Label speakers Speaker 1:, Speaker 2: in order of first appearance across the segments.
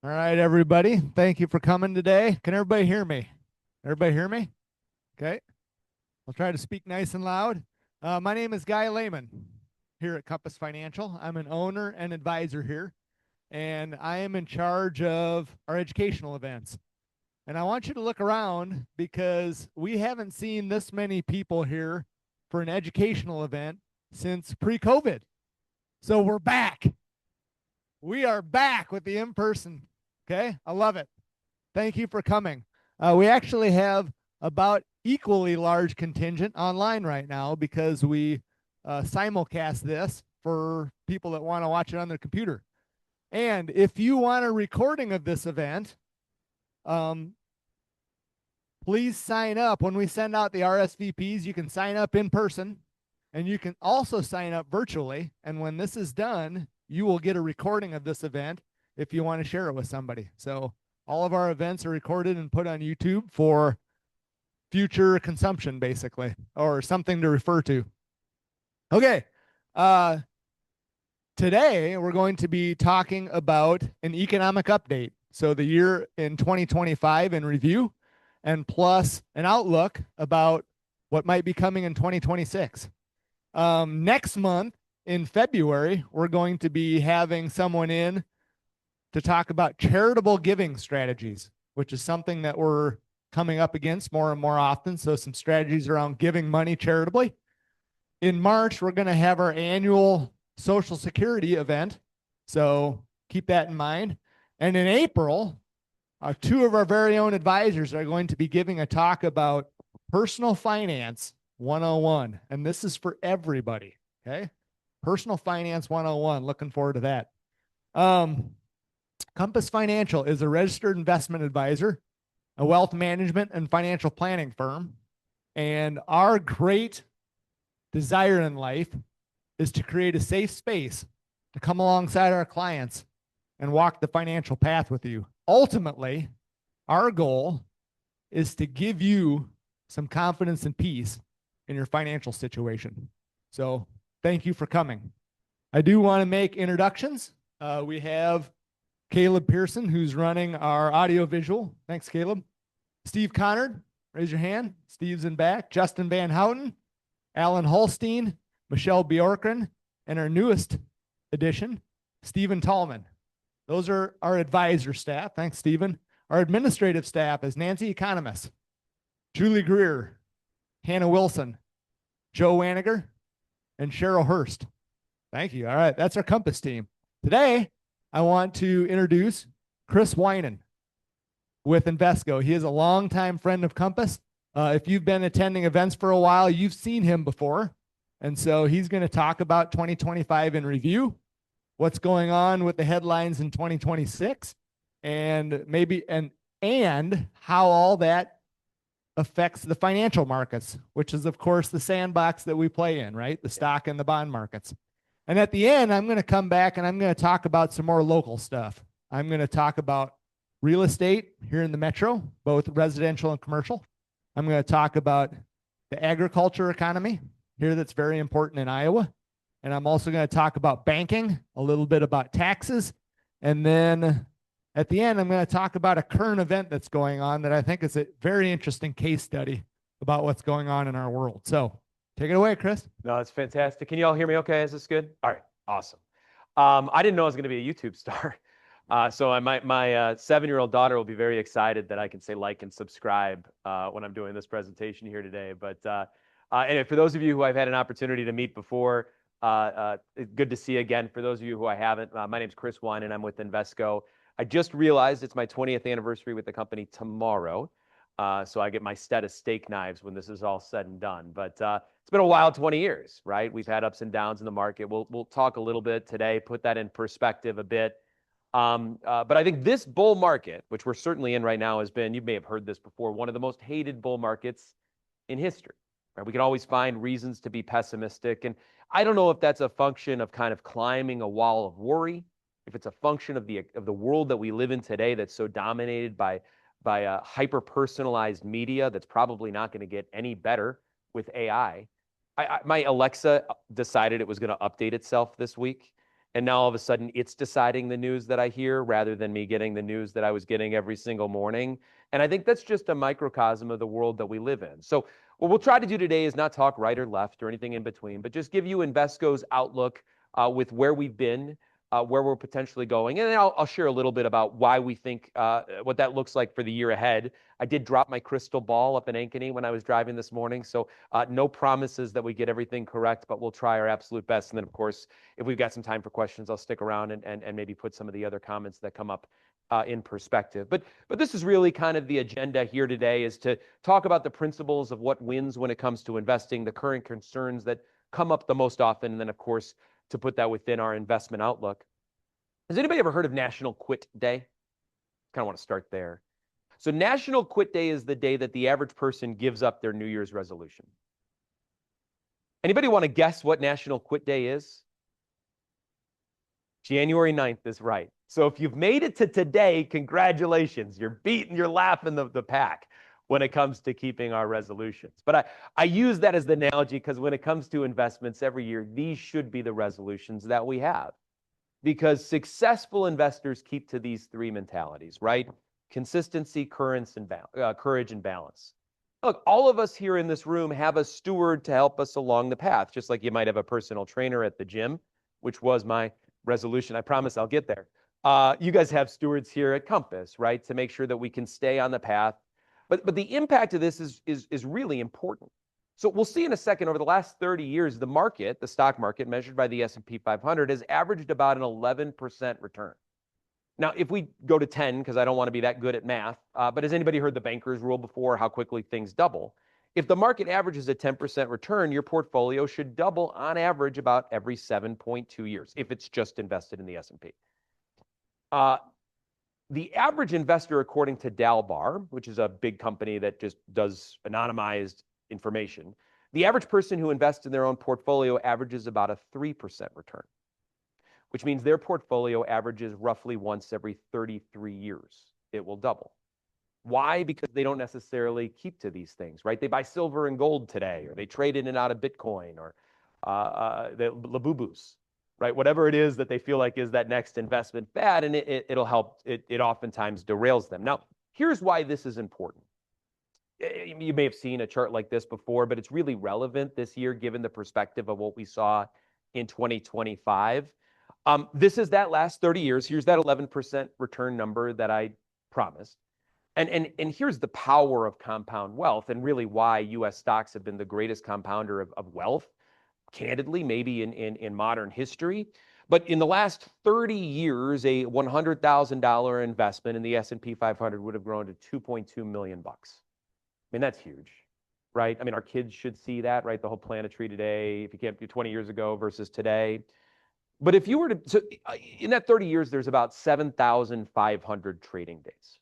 Speaker 1: All right, everybody. Thank you for coming today. Can everybody hear me? Everybody hear me? Okay. I'll try to speak nice and loud. My name is Guy Lehman here at Compass Financial. I'm an owner and advisor here, and I am in charge of our educational events. And I want you to look around because we haven't seen this many people here for an educational event since pre COVID. So we're back. We are back with the in person. Okay. I love it. Thank you for coming. We actually have about equally large contingent online right now because we simulcast this for people that want to watch it on their computer. And if you want a recording of this event, um, please sign up. When we send out the RSVPs, you can sign up in person and you can also sign up virtually. And when this is done, you will get a recording of this event if you want to share it with somebody. So all of our events are recorded and put on YouTube for future consumption, basically, or something to refer to. Okay. Uh, Today, we're going to be talking about an economic update. So, the year in 2025 in review, and plus an outlook about what might be coming in 2026. Next month in February, we're going to be having someone in to talk about charitable giving strategies, which is something that we're coming up against more and more often. So, some strategies around giving money charitably. In March, we're going to have our annual Social Security event. So, keep that in mind. And in April, two of our very own advisors are going to be giving a talk about personal finance 101. And this is for everybody. Okay. Personal finance 101. Looking forward to that. Compass Financial is a registered investment advisor, a wealth management and financial planning firm. And our great desire in life is to create a safe space to come alongside our clients and walk the financial path with you. Ultimately, our goal is to give you some confidence and peace in your financial situation. So, thank you for coming. I do want to make introductions. We have Caleb Pearson, who's running our audio visual. Thanks, Caleb. Steve Connard, raise your hand. Steve's in back. Justin Van Houten, Alan Holstein, Michelle Bjorkren, and our newest addition, Stephen Tallman. Those are our advisor staff. Thanks, Stephen. Our administrative staff is Nancy Economist, Julie Greer, Hannah Wilson, Joe Waniger, and Cheryl Hurst. Thank you. All right, that's our Compass team. Today, I want to introduce Chris Winan with Invesco. He is a longtime friend of Compass. If you've been attending events for a while, you've seen him before. And so he's going to talk about 2025 in review, what's going on with the headlines in 2026, and maybe and how all that affects the financial markets, which is of course the sandbox that we play in, right? The stock and the bond markets. And at the end, I'm going to come back and I'm going to talk about some more local stuff. I'm going to talk about real estate here in the metro, both residential and commercial. I'm going to talk about the agriculture economy here that's very important in Iowa. And I'm also going to talk about banking, a little bit about taxes. And then at the end, I'm going to talk about a current event that's going on that I think is a very interesting case study about what's going on in our world. So take it away, Chris.
Speaker 2: No, it's fantastic. Can you all hear me okay? Is this good? All right, awesome. I didn't know I was going to be a YouTube star. So my 7-year-old daughter will be very excited that I can say like and subscribe when I'm doing this presentation here today. But anyway, for those of you who I've had an opportunity to meet before, good to see you again. For those of you who I haven't, my name's Chris Winan and I'm with Invesco. I just realized it's my 20th anniversary with the company tomorrow. So I get my set of steak knives when this is all said and done. But it's been a wild 20 years, right? We've had ups and downs in the market. We'll talk a little bit today, put that in perspective a bit. But I think this bull market, which we're certainly in right now, has been, you may have heard this before, one of the most hated bull markets in history. Right? We can always find reasons to be pessimistic. And I don't know if that's a function of kind of climbing a wall of worry, if it's a function of the world that we live in today that's so dominated by a hyper-personalized media that's probably not going to get any better with AI. My Alexa decided it was going to update itself this week. And now all of a sudden it's deciding the news that I hear rather than me getting the news that I was getting every single morning. And I think that's just a microcosm of the world that we live in. So what we'll try to do today is not talk right or left or anything in between, but just give you Invesco's outlook with where we've been, where we're potentially going. And then I'll share a little bit about why we think what that looks like for the year ahead. I did drop my crystal ball up in Ankeny when I was driving this morning. So no promises that we get everything correct, but we'll try our absolute best. And then, of course, if we've got some time for questions, I'll stick around and maybe put some of the other comments that come up in perspective. But this is really kind of the agenda here today, is to talk about the principles of what wins when it comes to investing, the current concerns that come up the most often, and then, of course, to put that within our investment outlook. Has anybody ever heard of National Quit Day? Kind of want to start there. So National Quit Day is the day that the average person gives up their New Year's resolution. Anybody want to guess what National Quit Day is? January 9th is right. So if you've made it to today, congratulations. You're laughing the pack when it comes to keeping our resolutions. But I use that as the analogy because when it comes to investments every year, these should be the resolutions that we have. Because successful investors keep to these three mentalities, right? Consistency, courage, and balance. Look, all of us here in this room have a steward to help us along the path, just like you might have a personal trainer at the gym, which was my resolution. I promise I'll get there. You guys have stewards here at Compass, right? To make sure that we can stay on the path. But the impact of this is really important. So we'll see in a second, over the last 30 years, the market, the stock market measured by the S&P 500, has averaged about an 11% return. Now, if we go to 10, because I don't want to be that good at math, but has anybody heard the banker's rule before, how quickly things double? If the market averages a 10% return, your portfolio should double on average about every 7.2 years, if it's just invested in the S&P. The average investor, according to Dalbar, which is a big company that just does anonymized information, the average person who invests in their own portfolio averages about a 3% return, which means their portfolio averages roughly once every 33 years. It will double. Why? Because they don't necessarily keep to these things, right? They buy silver and gold today, or they trade in and out of Bitcoin, or the Labubus, right? Whatever it is that they feel like is that next investment fad, and it'll help. It oftentimes derails them. Now, here's why this is important. You may have seen a chart like this before, but it's really relevant this year given the perspective of what we saw in 2025. This is that last 30 years. Here's that 11% return number that I promised. And here's the power of compound wealth and really why U.S. stocks have been the greatest compounder of wealth, candidly, maybe in modern history. But in the last 30 years, a $100,000 investment in the S&P 500 would have grown to $2.2 million. I mean, that's huge, right? I mean, our kids should see that, right? The whole Planetary today, if you can't do 20 years ago versus today. But if you were to, so in that 30 years, there's about 7,500 trading days.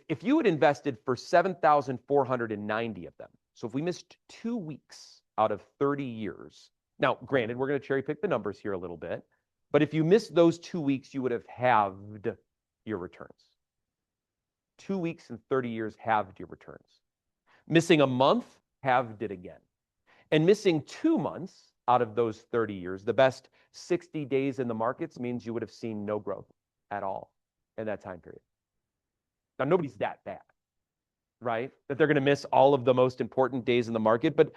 Speaker 2: If you had invested for 7,490 of them, so if we missed 2 weeks out of 30 years, now, granted, we're going to cherry pick the numbers here a little bit, but if you missed those 2 weeks, you would have halved your returns. 2 weeks in 30 years halved your returns. Missing a month, halved it again. And missing 2 months out of those 30 years, the best 60 days in the markets, means you would have seen no growth at all in that time period. Now, nobody's that bad, right? That they're going to miss all of the most important days in the market. But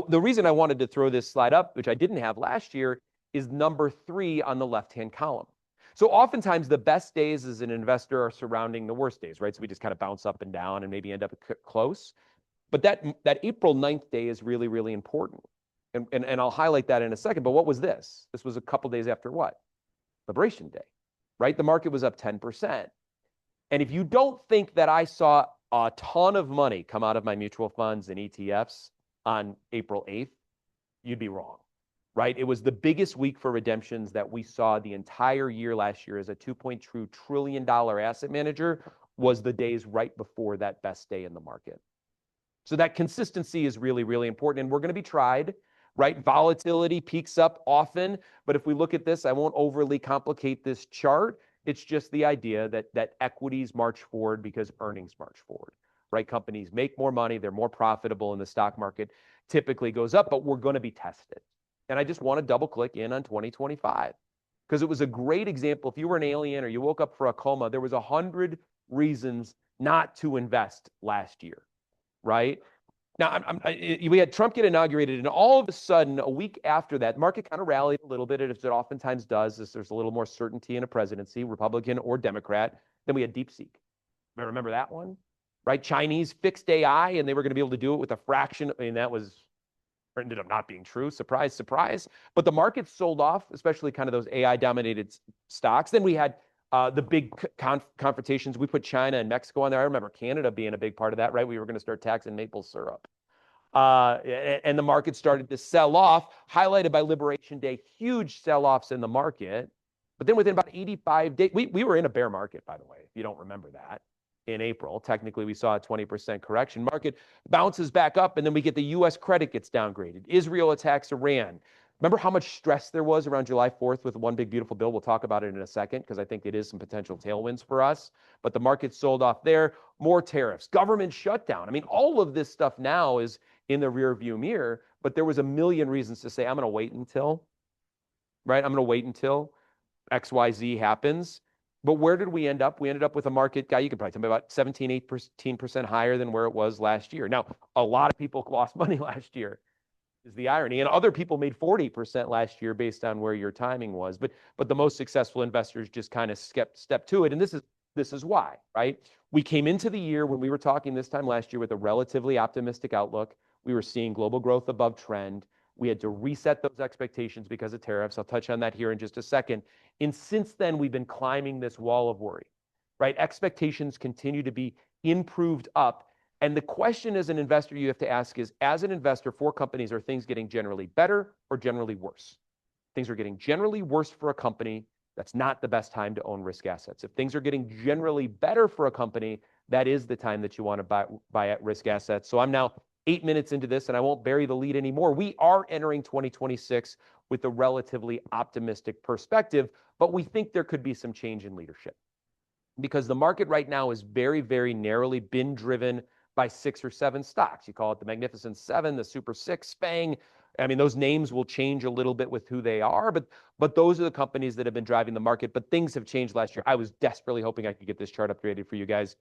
Speaker 2: the reason I wanted to throw this slide up, which I didn't have last year, is number 3 on the left-hand column. So oftentimes the best days as an investor are surrounding the worst days, right? So we just kind of bounce up and down and maybe end up close. But that April 9th day is really, really important. And I'll highlight that in a second. But what was this? This was a couple days after what? Liberation Day, right? The market was up 10%. And if you don't think that I saw a ton of money come out of my mutual funds and ETFs on April 8th, you'd be wrong, right? It was the biggest week for redemptions that we saw the entire year last year as a $2.2 trillion asset manager was the days right before that best day in the market. So that consistency is really, really important. And we're going to be tried, right? Volatility peaks up often. But if we look at this, I won't overly complicate this chart. It's just the idea that equities march forward because earnings march forward, right? Companies make more money, they're more profitable, and the stock market typically goes up, but we're going to be tested. And I just want to double click in on 2025. because it was a great example. If you were an alien or you woke up for a coma, there was 100 reasons not to invest last year, right? Now, we had Trump get inaugurated, and all of a sudden, a week after that, the market kind of rallied a little bit, as it oftentimes does, as there's a little more certainty in a presidency, Republican or Democrat. Then we had DeepSeek. Remember that one? Right? Chinese fixed AI, and they were going to be able to do it with a fraction. I mean, that was ended up not being true. Surprise, surprise. But the market sold off, especially kind of those AI-dominated stocks. Then we had the big confrontations. We put China and Mexico on there. I remember Canada being a big part of that, right? We were going to start taxing maple syrup. And the market started to sell off, highlighted by Liberation Day, huge sell-offs in the market. But then within about 85 days, we were in a bear market, by the way, if you don't remember that, in April. Technically, we saw a 20% correction. Market bounces back up, and then we get the U.S. credit gets downgraded. Israel attacks Iran. Remember how much stress there was around July 4th with one big beautiful bill? We'll talk about it in a second because I think it is some potential tailwinds for us. But the market sold off there. More tariffs, government shutdown. I mean, all of this stuff now is in the rear view mirror, but there was a million reasons to say, I'm going to wait until, right? I'm going to wait until XYZ happens. But where did we end up? We ended up with a market, Guy, you could probably tell me, about 17, 18% higher than where it was last year. Now, a lot of people lost money last year, is the irony. And other people made 40% last year based on where your timing was. But the most successful investors just kind of stepped to it. And this is why, right? We came into the year when we were talking this time last year with a relatively optimistic outlook. We were seeing global growth above trend. We had to reset those expectations because of tariffs. I'll touch on that here in just a second. And since then, we've been climbing this wall of worry, right? Expectations continue to be improved up. And the question as an investor you have to ask is, as an investor for companies, are things getting generally better or generally worse? Things are getting generally worse for a company. That's not the best time to own risk assets. If things are getting generally better for a company, that is the time that you want to buy at risk assets. So I'm now 8 minutes into this, and I won't bury the lead anymore. We are entering 2026 with a relatively optimistic perspective, but we think there could be some change in leadership because the market right now is very, very narrowly been driven by 6 or 7 stocks. You call it the Magnificent Seven, the Super Six, SPANG. I mean, those names will change a little bit with who they are, but those are the companies that have been driving the market. But things have changed last year. I was desperately hoping I could get this chart upgraded for you guys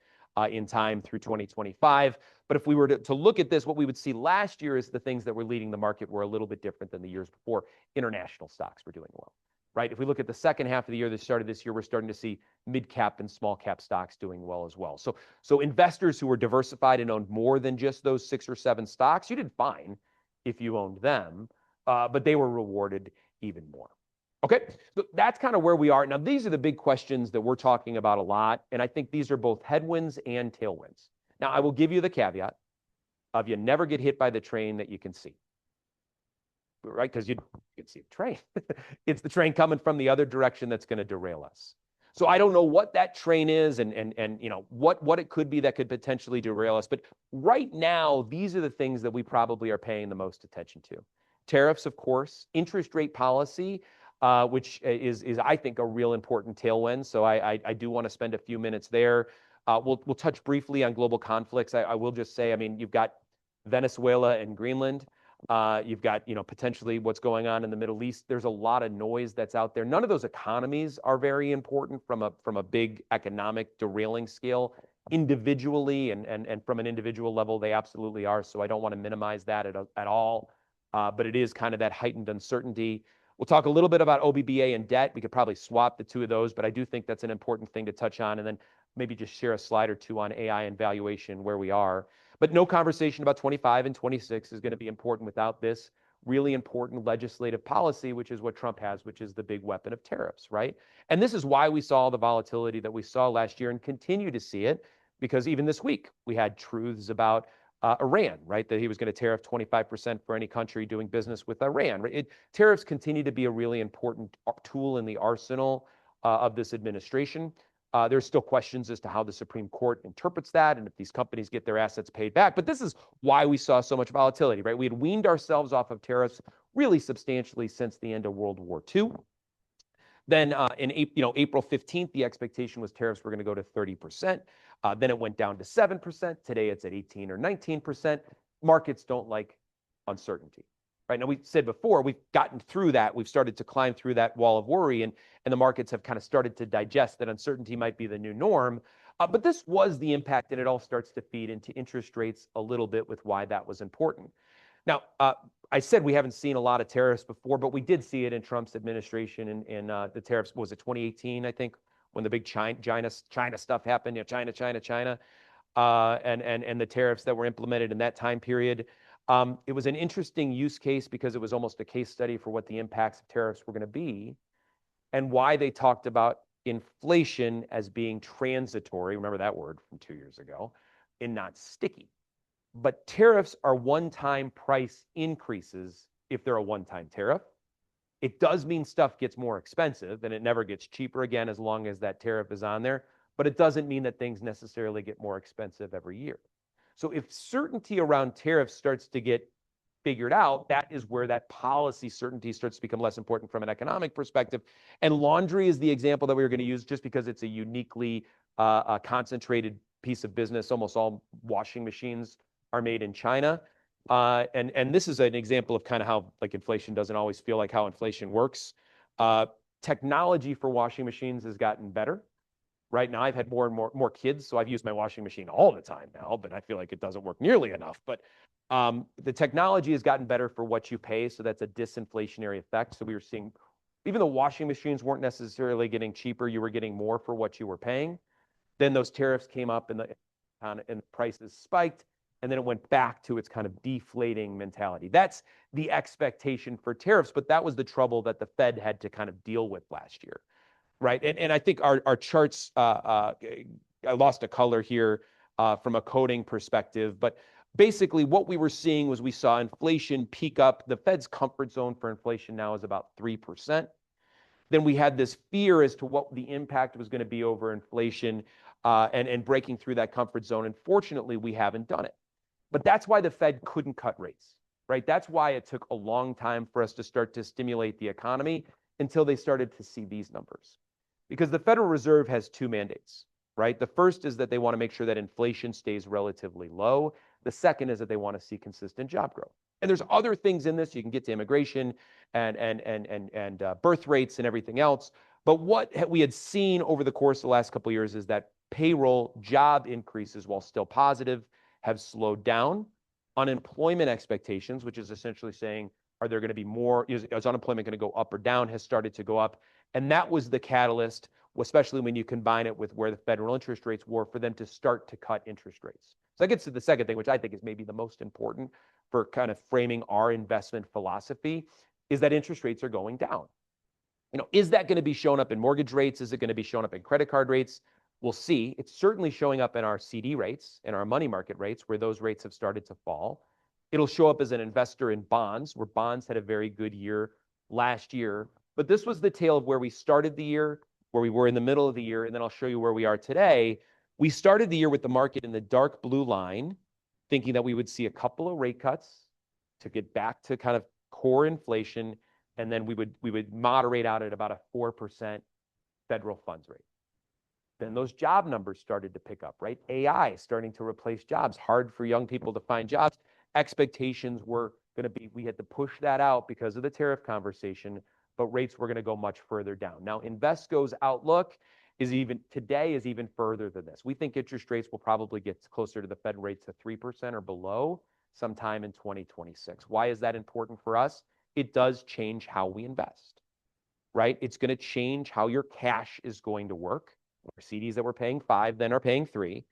Speaker 2: in time through 2025. But if we were to look at this, what we would see last year is the things that were leading the market were a little bit different than the years before. International stocks were doing well, right? If we look at the second half of the year that started this year, we're starting to see mid-cap and small-cap stocks doing well as well. So investors who were diversified and owned more than just those 6 or 7 stocks, you did fine if you owned them, but they were rewarded even more. Okay, so that's kind of where we are. Now, these are the big questions that we're talking about a lot, and I think these are both headwinds and tailwinds. Now, I will give you the caveat of you never get hit by the train that you can see, right? Because you can see a train. It's the train coming from the other direction that's going to derail us. So I don't know what that train is and you know what it could be that could potentially derail us. But right now, these are the things that we probably are paying the most attention to. Tariffs, of course, interest rate policy, which is I think a real important tailwind. So I do want to spend a few minutes there. We'll touch briefly on global conflicts. I will just say, I mean, you've got Venezuela and Greenland. You've got, potentially what's going on in the Middle East. There's a lot of noise that's out there. None of those economies are very important from a big economic derailing scale. Individually and from an individual level, they absolutely are. So I don't want to minimize that at all. But it is kind of that heightened uncertainty. We'll talk a little bit about OBBA and debt. We could probably swap the two of those, but I do think that's an important thing to touch on. And then maybe just share a slide or two on AI and valuation where we are. But no conversation about 25 and 26 is going to be important without this really important legislative policy, which is what Trump has, which is the big weapon of tariffs, right? And this is why we saw the volatility that we saw last year and continue to see it, because even this week we had truths about Iran, right? That he was going to tariff 25% for any country doing business with Iran. Right? Tariffs continue to be a really important tool in the arsenal of this administration. There's still questions as to how the Supreme Court interprets that and if these companies get their assets paid back. But this is why we saw so much volatility, right? We had weaned ourselves off of tariffs really substantially since the end of World War II. Then in April 15th, the expectation was tariffs were going to go to 30%. Then it went down to 7%. Today it's at 18 or 19%. Markets don't like uncertainty. right? Now, we said before, we've gotten through that. We've started to climb through that wall of worry, and the markets have kind of started to digest that uncertainty might be the new norm. But this was the impact, and it all starts to feed into interest rates a little bit with why that was important. Now, I said we haven't seen a lot of tariffs before, but we did see it in Trump's administration and the tariffs. Was it 2018, I think, when the big China stuff happened? China, and the tariffs that were implemented in that time period. It was an interesting use case because it was almost a case study for what the impacts of tariffs were going to be and why they talked about inflation as being transitory. Remember that word from 2 years ago, and not sticky. But tariffs are one-time price increases if they're a one-time tariff. It does mean stuff gets more expensive and it never gets cheaper again as long as that tariff is on there. But it doesn't mean that things necessarily get more expensive every year. So if certainty around tariffs starts to get figured out, that is where that policy certainty starts to become less important from an economic perspective. And laundry is the example that we were going to use just because it's a uniquely concentrated piece of business. Almost all washing machines are made in China. And this is an example of kind of how like inflation doesn't always feel like how inflation works. Technology for washing machines has gotten better. Right now, I've had more and more kids, so I've used my washing machine all the time now, but I feel like it doesn't work nearly enough. But the technology has gotten better for what you pay, so that's a disinflationary effect. So we were seeing, even though washing machines weren't necessarily getting cheaper, you were getting more for what you were paying. Then those tariffs came up and the prices spiked, and then it went back to its kind of deflating mentality. That's the expectation for tariffs, but that was the trouble that the Fed had to kind of deal with last year. Right. And I think our charts, I lost a color here from a coding perspective, but basically what we were seeing was we saw inflation peak up. The Fed's comfort zone for inflation now is about 3%. Then we had this fear as to what the impact was going to be over inflation and breaking through that comfort zone. And fortunately, we haven't done it. But that's why the Fed couldn't cut rates, right? That's why it took a long time for us to start to stimulate the economy until they started to see these numbers. Because the Federal Reserve has two mandates, right? The first is that they want to make sure that inflation stays relatively low. The second is that they want to see consistent job growth. And there's other things in this. You can get to immigration and birth rates and everything else. But what we had seen over the course of the last couple of years is that payroll job increases, while still positive, have slowed down. Unemployment expectations, which is essentially saying, are there going to be more, is unemployment going to go up or down, has started to go up. And that was the catalyst, especially when you combine it with where the federal interest rates were, for them to start to cut interest rates. So that gets to the second thing, which I think is maybe the most important for kind of framing our investment philosophy, is that interest rates are going down. Is that going to be showing up in mortgage rates? Is it going to be showing up in credit card rates? We'll see. It's certainly showing up in our CD rates and our money market rates, where those rates have started to fall. It'll show up as an investor in bonds, where bonds had a very good year last year. But this was the tale of where we started the year, where we were in the middle of the year, and then I'll show you where we are today. We started the year with the market in the dark blue line, thinking that we would see a couple of rate cuts to get back to kind of core inflation, and then we would moderate out at about a 4% federal funds rate. Then those job numbers started to pick up, right? AI starting to replace jobs, hard for young people to find jobs. Expectations were going to be, we had to push that out because of the tariff conversation, but rates were going to go much further down. Now, Invesco's outlook is even further than this. We think interest rates will probably get closer to the Fed rates of 3% or below sometime in 2026. Why is that important for us? It does change how we invest, right? It's going to change how your cash is going to work. CDs that were paying 5 then are paying 3.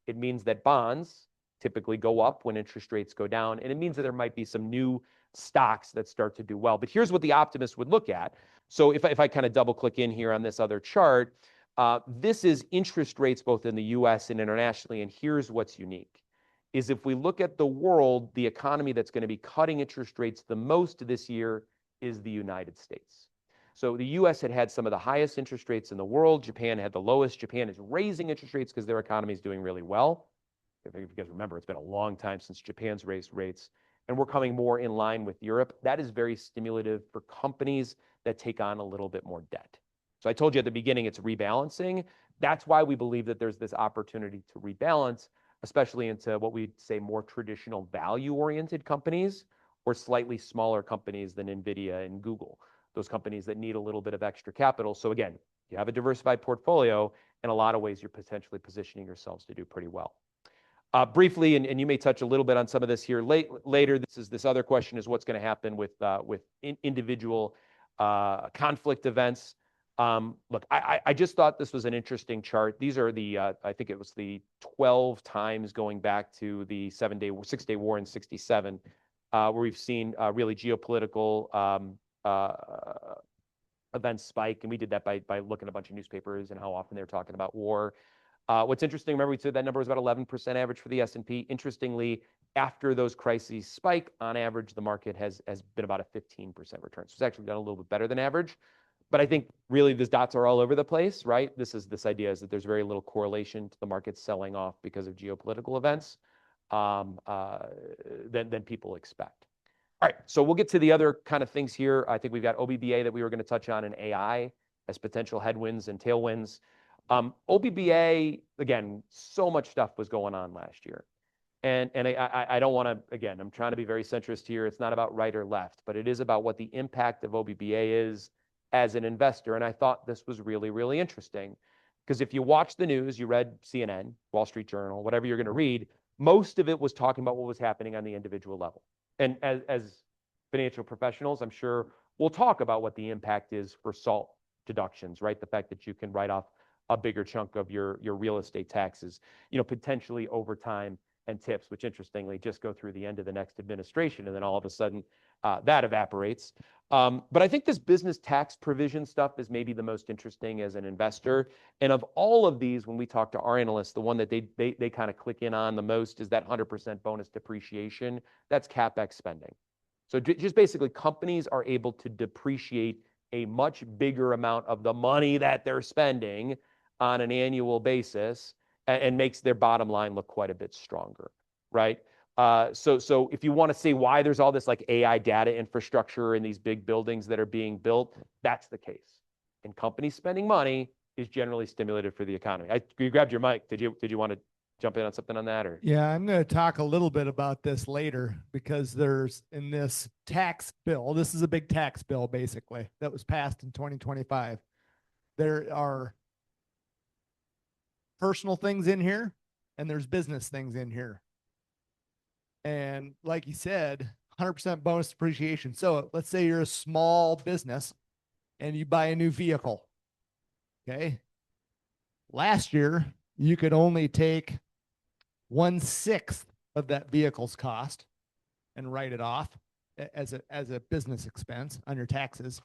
Speaker 2: It means that bonds typically go up when interest rates go down, and it means that there might be some new stocks that start to do well. But here's what the optimist would look at. So if I kind of double click in here on this other chart, this is interest rates both in the US and internationally. And here's what's unique, is if we look at the world, the economy that's going to be cutting interest rates the most this year is the United States. So the US had some of the highest interest rates in the world. Japan had the lowest. Japan is raising interest rates because their economy is doing really well. If you guys remember, it's been a long time since Japan's raised rates. And we're coming more in line with Europe. That is very stimulative for companies that take on a little bit more debt. So I told you at the beginning, it's rebalancing. That's why we believe that there's this opportunity to rebalance, especially into what we'd say more traditional value-oriented companies, or slightly smaller companies than NVIDIA and Google, those companies that need a little bit of extra capital. So again, you have a diversified portfolio. In a lot of ways, you're potentially positioning yourselves to do pretty well. Briefly, and you may touch a little bit on some of this here later, this other question is what's going to happen with individual conflict events. Look, I just thought this was an interesting chart. These are the, I think it was the 12 times going back to the 6-day war in 67, where we've seen really geopolitical events spike. And we did that by looking at a bunch of newspapers and how often they're talking about war. What's interesting, remember we said that number was about 11% average for the S&P. Interestingly, after those crises spike, on average, the market has been about a 15% return. So it's actually done a little bit better than average. But I think really these dots are all over the place, right? This idea is that there's very little correlation to the market selling off because of geopolitical events than people expect. All right, so we'll get to the other kind of things here. I think we've got OBBA that we were going to touch on, and AI as potential headwinds and tailwinds. OBBA, again, so much stuff was going on last year. And I don't want to, again, I'm trying to be very centrist here. It's not about right or left, but it is about what the impact of OBBA is as an investor. And I thought this was really, really interesting because if you watch the news, you read CNN, Wall Street Journal, whatever you're going to read, most of it was talking about what was happening on the individual level. And as financial professionals, I'm sure we'll talk about what the impact is for SALT deductions, right? The fact that you can write off a bigger chunk of your real estate taxes, potentially over time, and tips, which interestingly just go through the end of the next administration, and then all of a sudden that evaporates. But I think this business tax provision stuff is maybe the most interesting as an investor. And of all of these, when we talk to our analysts, the one that they kind of click in on the most is that 100% bonus depreciation. That's CapEx spending. So just basically companies are able to depreciate a much bigger amount of the money that they're spending on an annual basis and makes their bottom line look quite a bit stronger, right? So if you want to see why there's all this like AI data infrastructure in these big buildings that are being built, that's the case. And companies spending money is generally stimulated for the economy. You grabbed your mic. Did you want to jump in on something on that? Or
Speaker 1: Yeah, I'm going to talk a little bit about this later because there's in this tax bill, this is a big tax bill basically that was passed in 2025. There are personal things in here and there's business things in here. And like you said, 100% bonus depreciation. So let's say you're a small business and you buy a new vehicle. Okay. Last year, you could only take 1/6 of that vehicle's cost and write it off as a business expense on your taxes.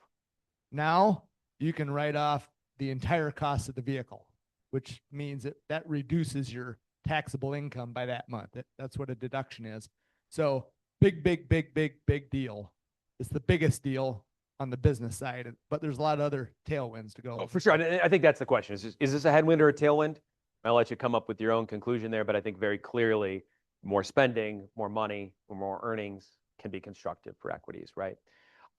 Speaker 1: Now you can write off the entire cost of the vehicle, which means that reduces your taxable income by that month. That's what a deduction is. So big deal. It's the biggest deal on the business side, but there's a lot of other tailwinds to go.
Speaker 2: Oh, for sure. I think that's the question. Is this a headwind or a tailwind? I'll let you come up with your own conclusion there, but I think very clearly more spending, more money, or more earnings can be constructive for equities, right?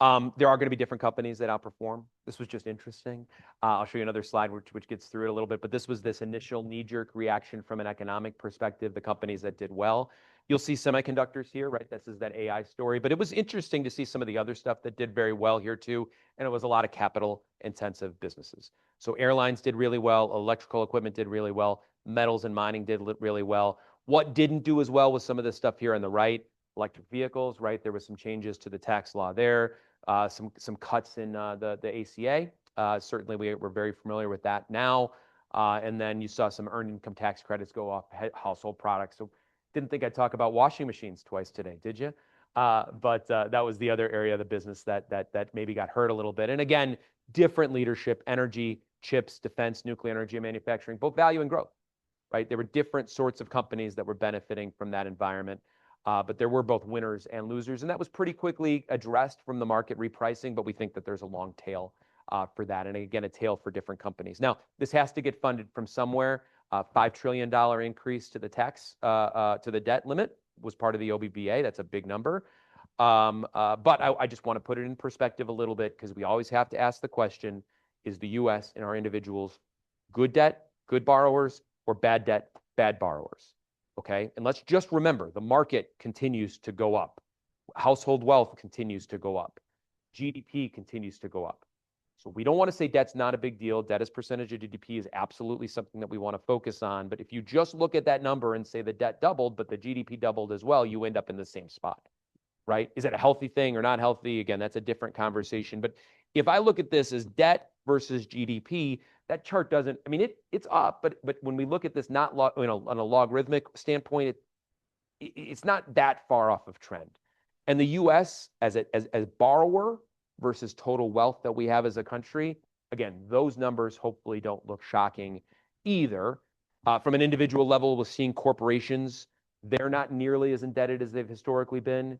Speaker 2: There are going to be different companies that outperform. This was just interesting. I'll show you another slide which gets through it a little bit, but this was this initial knee-jerk reaction from an economic perspective, the companies that did well. You'll see semiconductors here, right? This is that AI story, but it was interesting to see some of the other stuff that did very well here too, and it was a lot of capital-intensive businesses. So airlines did really well, electrical equipment did really well, metals and mining did really well. What didn't do as well was some of this stuff here on the right, electric vehicles, right? There was some changes to the tax law there, some cuts in the ACA. Certainly, we're very familiar with that now. And then you saw some earned income tax credits go off household products. So didn't think I'd talk about washing machines twice today, did you? But that was the other area of the business that maybe got hurt a little bit. And again, different leadership, energy, chips, defense, nuclear energy, and manufacturing, both value and growth, right? There were different sorts of companies that were benefiting from that environment. But there were both winners and losers, and that was pretty quickly addressed from the market repricing, but we think that there's a long tail for that, and again, a tail for different companies. Now, this has to get funded from somewhere. $5 trillion increase to the tax, to the debt limit was part of the OBBA. That's a big number. But I just want to put it in perspective a little bit because we always have to ask the question, is the U.S. and our individuals good debt, good borrowers, or bad debt, bad borrowers? Okay, and let's just remember, the market continues to go up. household wealth continues to go up. GDP continues to go up. So we don't want to say debt's not a big deal. Debt as percentage of GDP is absolutely something that we want to focus on. But if you just look at that number and say the debt doubled, but the GDP doubled as well, you end up in the same spot, right? Is it a healthy thing or not healthy? Again, that's a different conversation. But if I look at this as debt versus GDP, that chart doesn't, I mean, it's up, but when we look at this not on a logarithmic standpoint, it's not that far off of trend. And the US as borrower versus total wealth that we have as a country, again, those numbers hopefully don't look shocking either. From an individual level, we're seeing corporations, they're not nearly as indebted as they've historically been.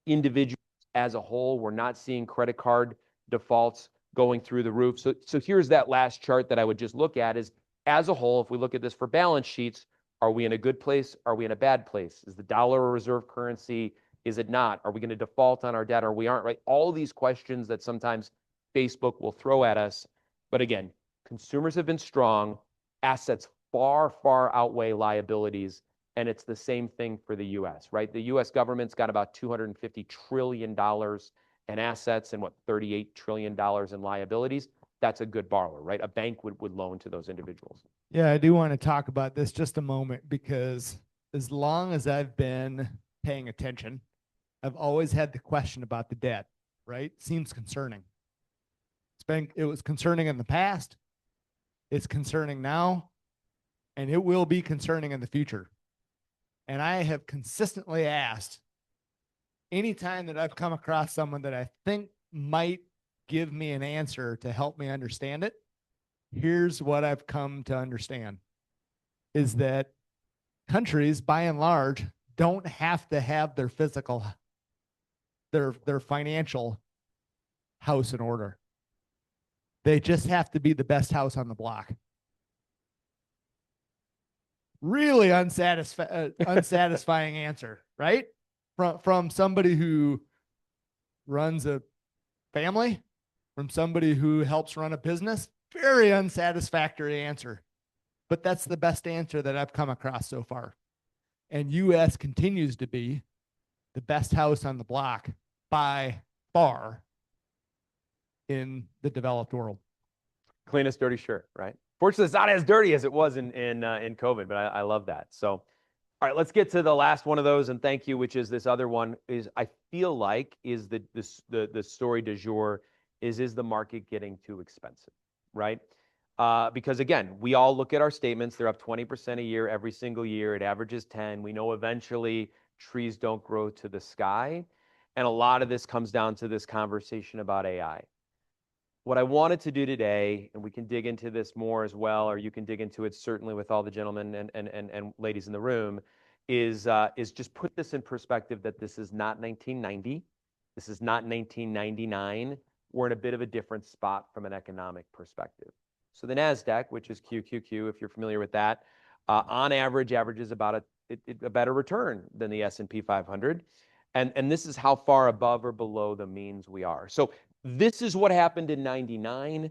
Speaker 2: Individuals as a whole, we're not seeing credit card defaults going through the roof. So here's that last chart that I would just look at is, as a whole, if we look at this for balance sheets, are we in a good place? Are we in a bad place? Is the dollar a reserve currency? Is it not? Are we going to default on our debt or we aren't, right? All these questions that sometimes Facebook will throw at us. But again, consumers have been strong. Assets far, far outweigh liabilities. And it's the same thing for the US, right? The US government's got about $250 trillion in assets and $38 trillion in liabilities. That's a good borrower, right? A bank would loan to those individuals.
Speaker 1: Yeah, I do want to talk about this just a moment because as long as I've been paying attention, I've always had the question about the debt, right? Seems concerning. It was concerning in the past, it's concerning now, and it will be concerning in the future. And I have consistently asked, anytime that I've come across someone that I think might give me an answer to help me understand it, here's what I've come to understand, is that countries, by and large, don't have to have their financial house in order. They just have to be the best house on the block. Really unsatisfying answer, right? From somebody who runs a family, from somebody who helps run a business. Very unsatisfactory answer, but that's the best answer that I've come across so far. And US continues to be the best house on the block by far in the developed world.
Speaker 2: Cleanest dirty shirt, right? Fortunately, it's not as dirty as it was in COVID, but I love that. So, all right, let's get to the last one of those, and thank you, which is this other one. Is I feel like is the story du jour is the market getting too expensive, right? Because again, we all look at our statements. They're up 20% a year every single year. It averages 10. We know eventually trees don't grow to the sky, and a lot of this comes down to this conversation about AI. What I wanted to do today, and we can dig into this more as well, or you can dig into it certainly with all the gentlemen and ladies in the room, is just put this in perspective that this is not 1990. This is not 1999. We're in a bit of a different spot from an economic perspective. So the NASDAQ, which is QQQ, if you're familiar with that, on average averages about a better return than the S&P 500. And this is how far above or below the means we are. So this is what happened in 99.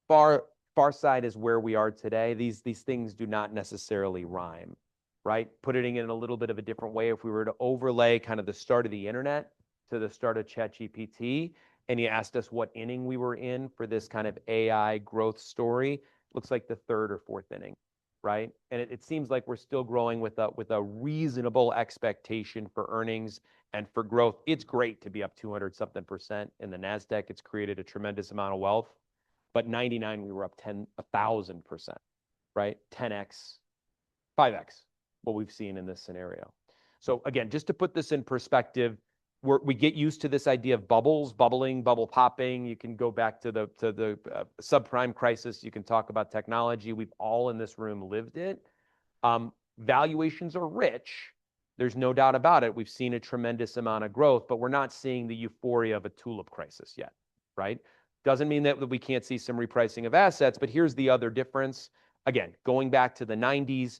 Speaker 2: Far side is where we are today. These things do not necessarily rhyme, right? Putting it in a little bit of a different way, if we were to overlay kind of the start of the internet to the start of ChatGPT, and you asked us what inning we were in for this kind of AI growth story, looks like the third or fourth inning, right? And it seems like we're still growing with a reasonable expectation for earnings and for growth. It's great to be up 200-something% in the NASDAQ. It's created a tremendous amount of wealth. But 99, we were up 1,000%, right? 10x, 5x, what we've seen in this scenario. So again, just to put this in perspective, we get used to this idea of bubbles, bubbling, bubble popping. You can go back to the subprime crisis. You can talk about technology. We've all in this room lived it. Valuations are rich. There's no doubt about it. We've seen a tremendous amount of growth, but we're not seeing the euphoria of a tulip crisis yet, right? Doesn't mean that we can't see some repricing of assets, but here's the other difference. Again, going back to the 90s,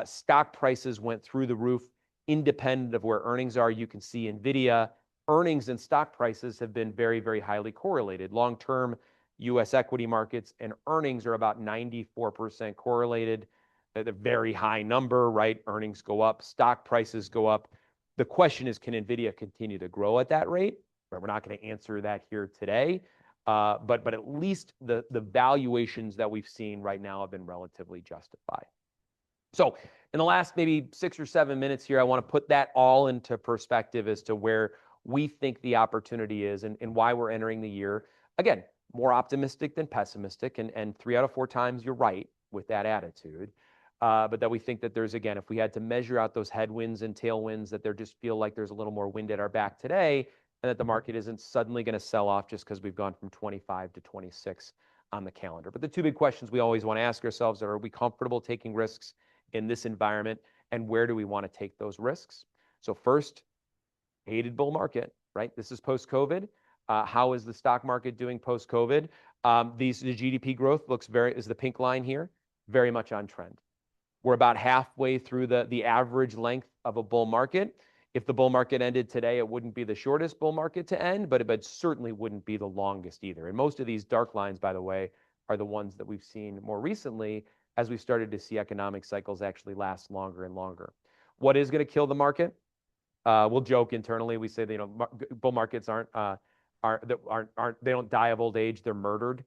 Speaker 2: stock prices went through the roof. Independent of where earnings are, you can see NVIDIA. Earnings and stock prices have been very, very highly correlated. Long-term U.S. equity markets and earnings are about 94% correlated. At a very high number, right? Earnings go up, stock prices go up. The question is, can NVIDIA continue to grow at that rate? Right, we're not going to answer that here today. But at least the valuations that we've seen right now have been relatively justified. So in the last maybe 6 or 7 minutes here, I want to put that all into perspective as to where we think the opportunity is and why we're entering the year. Again, more optimistic than pessimistic, and 3 out of 4 times you're right with that attitude. But that we think that there's, again, if we had to measure out those headwinds and tailwinds, that there just feel like there's a little more wind at our back today, and that the market isn't suddenly going to sell off just because we've gone from 25 to 26 on the calendar. But the 2 big questions we always want to ask ourselves are we comfortable taking risks in this environment, and where do we want to take those risks? So first, hated bull market, right? This is post-COVID. How is the stock market doing post-COVID? The GDP growth is the pink line here, very much on trend. We're about halfway through the average length of a bull market. If the bull market ended today, it wouldn't be the shortest bull market to end, but it certainly wouldn't be the longest either. And most of these dark lines, by the way, are the ones that we've seen more recently as we started to see economic cycles actually last longer and longer. What is going to kill the market? We'll joke internally. We say that, bull markets they don't die of old age. They're murdered,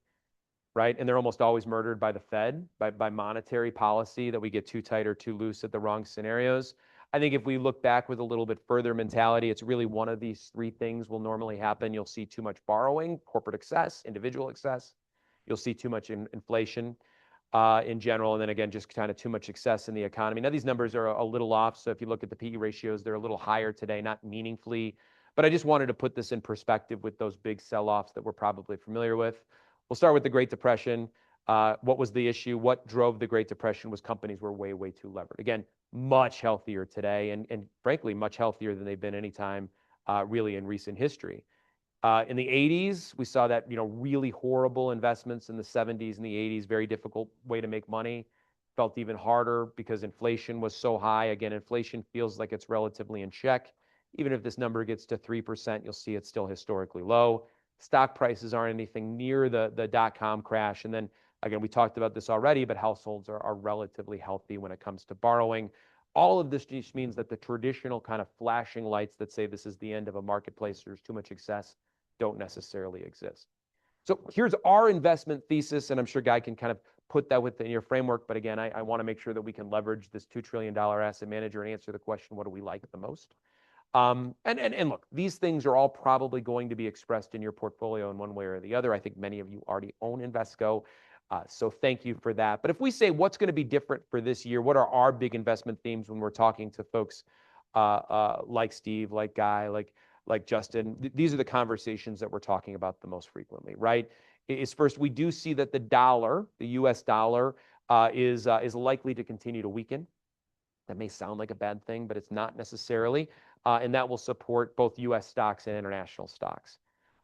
Speaker 2: right? And they're almost always murdered by the Fed, by monetary policy, that we get too tight or too loose at the wrong scenarios. I think if we look back with a little bit further mentality, it's really one of these 3 things will normally happen. You'll see too much borrowing, corporate excess, individual excess. You'll see too much inflation in general, and then again, just kind of too much excess in the economy. Now, these numbers are a little off, so if you look at the PE ratios, they're a little higher today, not meaningfully. But I just wanted to put this in perspective with those big sell-offs that we're probably familiar with. We'll start with the Great Depression. What was the issue? What drove the Great Depression was companies were way, way too levered. Again, much healthier today, and frankly, much healthier than they've been any time really in recent history. In the 80s, we saw that really horrible investments in the 70s and the 80s, very difficult way to make money. Felt even harder because inflation was so high. Again, inflation feels like it's relatively in check. Even if this number gets to 3%, you'll see it's still historically low. Stock prices aren't anything near the dot-com crash. And then again, we talked about this already, but households are relatively healthy when it comes to borrowing. All of this just means that the traditional kind of flashing lights that say this is the end of a marketplace, there's too much excess, don't necessarily exist. So here's our investment thesis, and I'm sure Guy can kind of put that within your framework. But again, I want to make sure that we can leverage this $2 trillion asset manager and answer the question, what do we like the most? And look, these things are all probably going to be expressed in your portfolio in one way or the other. I think many of you already own Invesco. So thank you for that. But if we say what's going to be different for this year, what are our big investment themes when we're talking to folks like Steve, like Guy, like Justin, these are the conversations that we're talking about the most frequently, right? Is first, we do see that the dollar, the US dollar, is likely to continue to weaken. That may sound like a bad thing, but it's not necessarily. And that will support both US stocks and international stocks.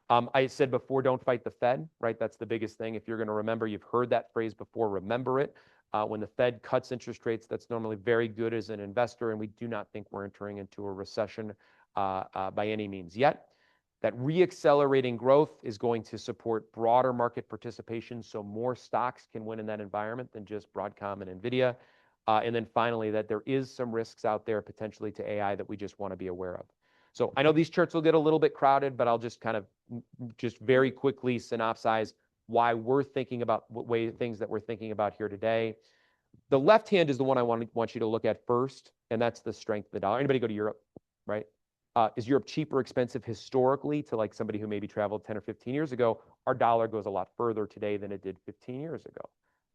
Speaker 2: I said before, don't fight the Fed, right? That's the biggest thing. If you're going to remember, you've heard that phrase before, remember it. When the Fed cuts interest rates, that's normally very good as an investor, and we do not think we're entering into a recession by any means yet. That re-accelerating growth is going to support broader market participation, so more stocks can win in that environment than just Broadcom and NVIDIA. And then finally, that there is some risks out there potentially to AI that we just want to be aware of. So I know these charts will get a little bit crowded, but I'll just kind of just very quickly synopsize why we're thinking about things that we're thinking about here today. The left hand is the one I want you to look at first, and that's the strength of the dollar. Anybody go to Europe, right? Is Europe cheap or expensive historically to like somebody who maybe traveled 10 or 15 years ago? Our dollar goes a lot further today than it did 15 years ago,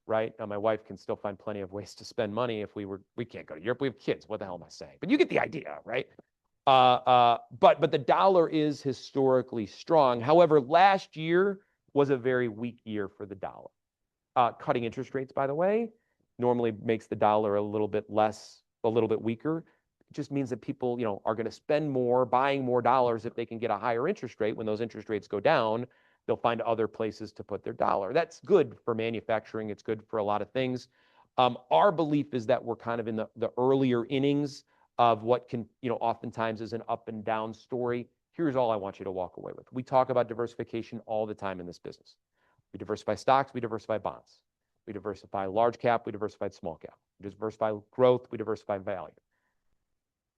Speaker 2: right? Now, my wife can still find plenty of ways to spend money if we can't go to Europe. We have kids. What the hell am I saying? But you get the idea, right? But the dollar is historically strong. However, last year was a very weak year for the dollar. Cutting interest rates, by the way, normally makes the dollar a little bit weaker. It just means that people, are going to spend more, buying more dollars if they can get a higher interest rate. When those interest rates go down, they'll find other places to put their dollar. That's good for manufacturing. It's good for a lot of things. Our belief is that we're kind of in the earlier innings of what can, oftentimes is an up and down story. Here's all I want you to walk away with. We talk about diversification all the time in this business. We diversify stocks, we diversify bonds. We diversify large cap, we diversify small cap. We diversify growth, we diversify value.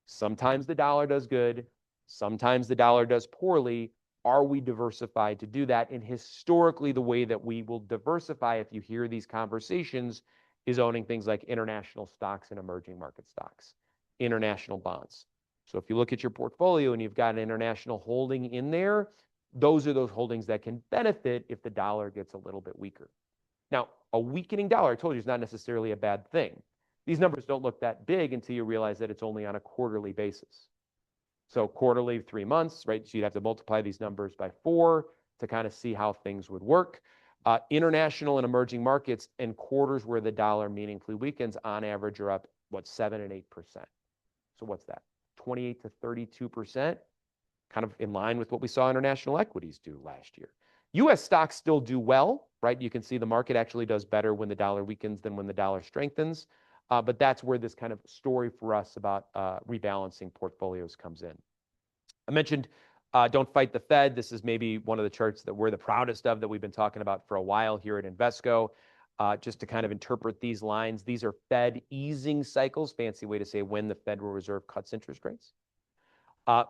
Speaker 2: Sometimes the dollar does good. Sometimes the dollar does poorly. Are we diversified to do that? And historically, the way that we will diversify, if you hear these conversations, is owning things like international stocks and emerging market stocks, international bonds. So if you look at your portfolio and you've got an international holding in there, those are those holdings that can benefit if the dollar gets a little bit weaker. Now, a weakening dollar, I told you, is not necessarily a bad thing. These numbers don't look that big until you realize that it's only on a quarterly basis. So quarterly, 3 months, right? So you'd have to multiply these numbers by 4 to kind of see how things would work. International and emerging markets in quarters where the dollar meaningfully weakens on average are up, 7 and 8%. So what's that? 28 to 32%, kind of in line with what we saw international equities do last year. US stocks still do well, right? You can see the market actually does better when the dollar weakens than when the dollar strengthens. But that's where this kind of story for us about rebalancing portfolios comes in. I mentioned don't fight the Fed. This is maybe one of the charts that we're the proudest of that we've been talking about for a while here at Invesco. Just to kind of interpret these lines, these are Fed easing cycles, fancy way to say when the Federal Reserve cuts interest rates.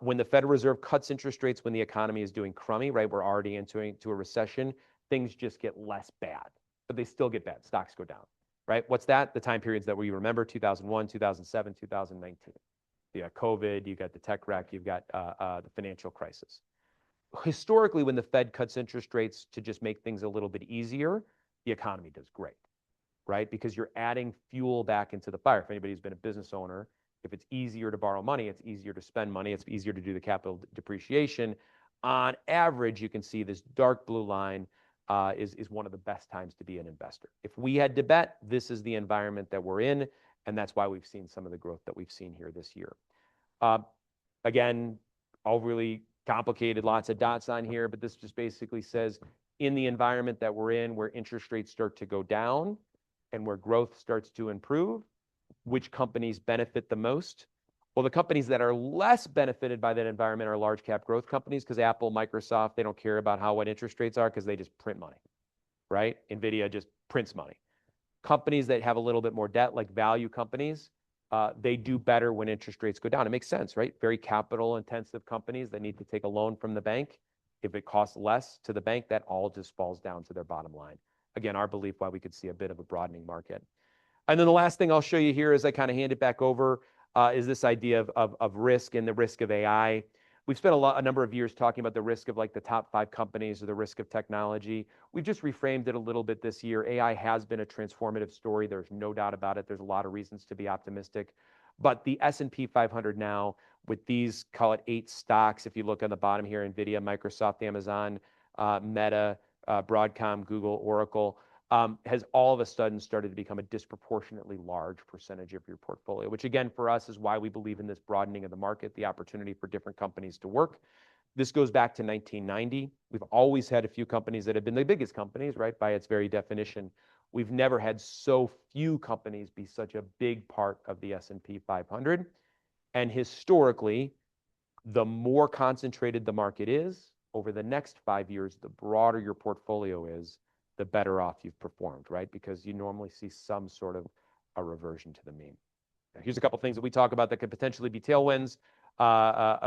Speaker 2: When the Federal Reserve cuts interest rates, when the economy is doing crummy, right? We're already into a recession. Things just get less bad, but they still get bad. Stocks go down. Right? What's that? The time periods that we remember, 2001, 2007, 2019. You got COVID, you got the tech wreck, you've got the financial crisis. Historically, when the Fed cuts interest rates to just make things a little bit easier, the economy does great, right? Because you're adding fuel back into the fire. If anybody's been a business owner, if it's easier to borrow money, it's easier to spend money, it's easier to do the capital depreciation. On average, you can see this dark blue line is one of the best times to be an investor. If we had to bet, this is the environment that we're in, and that's why we've seen some of the growth that we've seen here this year. Again, overly complicated, lots of dots on here, but this just basically says in the environment that we're in, where interest rates start to go down and where growth starts to improve, which companies benefit the most? Well, the companies that are less benefited by that environment are large cap growth companies because Apple, Microsoft, they don't care about what interest rates are because they just print money, right? NVIDIA just prints money. Companies that have a little bit more debt, like value companies, they do better when interest rates go down. It makes sense, right? Very capital intensive companies that need to take a loan from the bank. If it costs less to the bank, that all just falls down to their bottom line. Again, our belief why we could see a bit of a broadening market. And then the last thing I'll show you here as I kind of hand it back over is this idea of risk and the risk of AI. We've spent a number of years talking about the risk of like the top 5 companies or the risk of technology. We've just reframed it a little bit this year. AI has been a transformative story. There's no doubt about it. There's a lot of reasons to be optimistic. But the S&P 500 now, with these, call it 8 stocks, if you look on the bottom here, NVIDIA, Microsoft, Amazon, Meta, Broadcom, Google, Oracle, has all of a sudden started to become a disproportionately large percentage of your portfolio, which again, for us is why we believe in this broadening of the market, the opportunity for different companies to work. This goes back to 1990. We've always had a few companies that have been the biggest companies, right? By its very definition. We've never had so few companies be such a big part of the S&P 500. And historically, the more concentrated the market is, over the next 5 years, the broader your portfolio is, the better off you've performed, right? Because you normally see some sort of a reversion to the mean. Now, here's a couple things that we talk about that could potentially be tailwinds.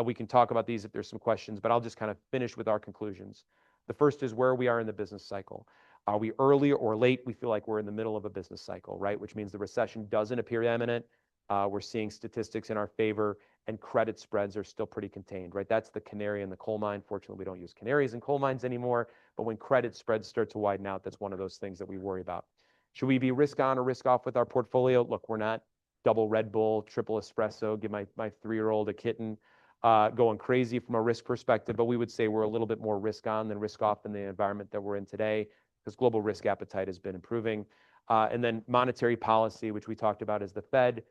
Speaker 2: We can talk about these if there's some questions, but I'll just kind of finish with our conclusions. The first is where we are in the business cycle. Are we early or late? We feel like we're in the middle of a business cycle, right? Which means the recession doesn't appear imminent. We're seeing statistics in our favor, and credit spreads are still pretty contained, right? That's the canary in the coal mine. Fortunately, we don't use canaries in coal mines anymore, but when credit spreads start to widen out, that's one of those things that we worry about. Should we be risk on or risk off with our portfolio? Look, we're not double Red Bull, triple espresso, give my 3-year-old a kitten, going crazy from a risk perspective, but we would say we're a little bit more risk on than risk off in the environment that we're in today, because global risk appetite has been improving. And then monetary policy, which we talked about, is the Fed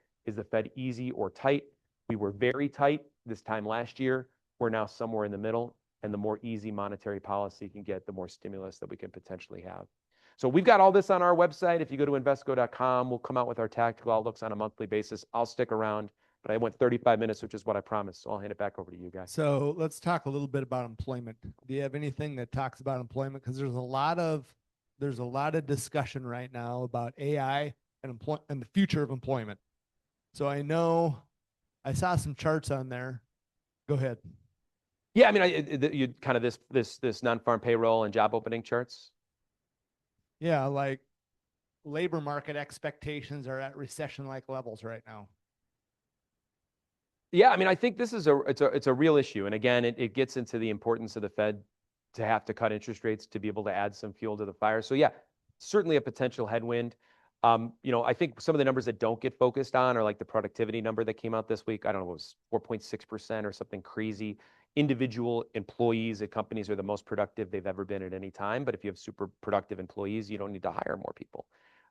Speaker 2: easy or tight? We were very tight this time last year. We're now somewhere in the middle, and the more easy monetary policy can get, the more stimulus that we can potentially have. So we've got all this on our website. If you go to Invesco.com, we'll come out with our tactical outlooks on a monthly basis. I'll stick around, but I went 35 minutes, which is what I promised. So I'll hand it back over to you guys.
Speaker 1: So let's talk a little bit about employment. Do you have anything that talks about employment? Because there's a lot of discussion right now about AI and the future of employment. So I know I saw some charts on there. Go ahead.
Speaker 2: Yeah, I mean, you kind of this non-farm payroll and job opening charts.
Speaker 1: Yeah, like labor market expectations are at recession-like levels right now.
Speaker 2: Yeah, I mean, I think this is it's a real issue, and again, it gets into the importance of the Fed to have to cut interest rates to be able to add some fuel to the fire. So yeah, certainly a potential headwind. I think some of the numbers that don't get focused on are like the productivity number that came out this week. I don't know, it was 4.6% or something crazy. Individual employees at companies are the most productive they've ever been at any time. But if you have super productive employees, you don't need to hire more people.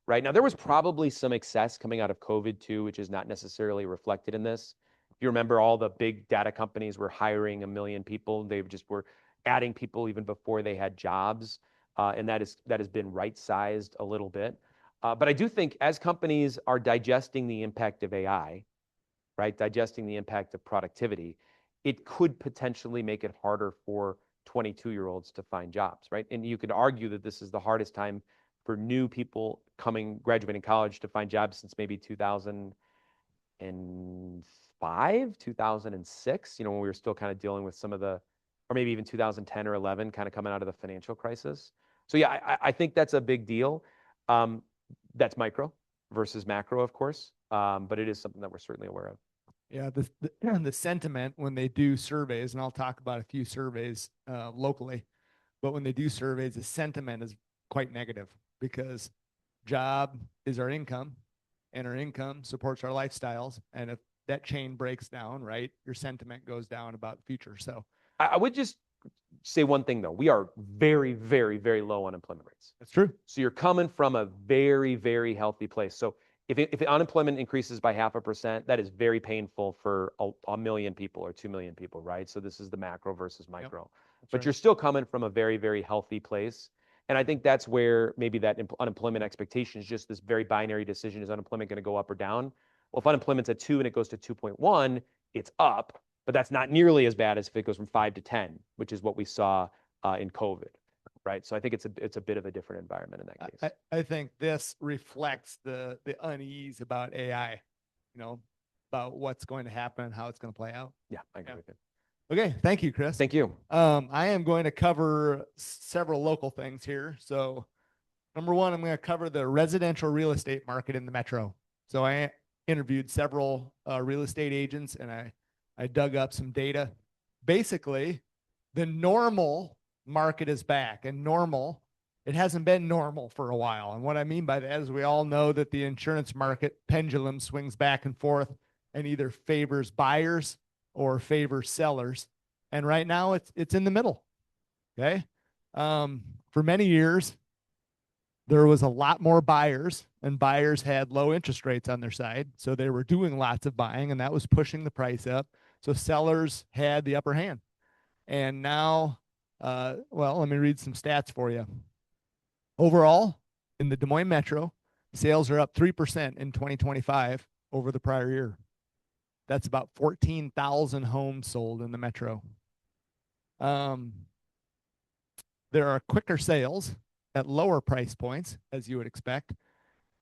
Speaker 2: Right now, there was probably some excess coming out of COVID too, which is not necessarily reflected in this. If you remember, all the big data companies were hiring 1 million people. They just were adding people even before they had jobs. And that has been right-sized a little bit. But I do think as companies are digesting the impact of AI, right, digesting the impact of productivity, it could potentially make it harder for 22-year-olds to find jobs, right? And you could argue that this is the hardest time for new people graduating college to find jobs since maybe 2005, 2006, when we were still kind of dealing with some of the, or maybe even 2010 or 11, kind of coming out of the financial crisis. So yeah, I think that's a big deal. That's micro versus macro, of course, but it is something that we're certainly aware of.
Speaker 1: Yeah, the sentiment when they do surveys, and I'll talk about a few surveys locally, but when they do surveys, the sentiment is quite negative because job is our income, and our income supports our lifestyles. And if that chain breaks down, right, your sentiment goes down about the future. So
Speaker 2: I would just say one thing though: we are very, very, very low unemployment rates.
Speaker 1: that's true.
Speaker 2: So you're coming from a very, very healthy place. So if unemployment increases by 0.5%, that is very painful for a million people or 2 million people, right? So this is the macro versus micro.
Speaker 1: Yep,
Speaker 2: but
Speaker 1: right.
Speaker 2: You're still coming from a very, very healthy place. And I think that's where maybe that unemployment expectation is just this very binary decision. Is unemployment going to go up or down? Well, if unemployment's at 2 and it goes to 2.1, it's up, but that's not nearly as bad as if it goes from 5 to 10, which is what we saw in COVID. Right. So I think it's a bit of a different environment in that case.
Speaker 1: I think this reflects the unease about AI, about what's going to happen and how it's going to play out.
Speaker 2: Yeah, I agree with you.
Speaker 1: Okay, thank you, Chris.
Speaker 2: Thank you.
Speaker 1: I am going to cover several local things here. So number one, I'm going to cover the residential real estate market in the metro. So I interviewed several real estate agents, and I dug up some data. Basically, the normal market is back, and it hasn't been normal for a while. And what I mean by that is we all know that the insurance market pendulum swings back and forth and either favors buyers or favors sellers. And right now it's in the middle. Okay. For many years, there was a lot more buyers, and buyers had low interest rates on their side. So they were doing lots of buying, and that was pushing the price up. So sellers had the upper hand. And now, let me read some stats for you. Overall, in the Des Moines Metro, sales are up 3% in 2025 over the prior year. That's about 14,000 homes sold in the metro. There are quicker sales at lower price points, as you would expect,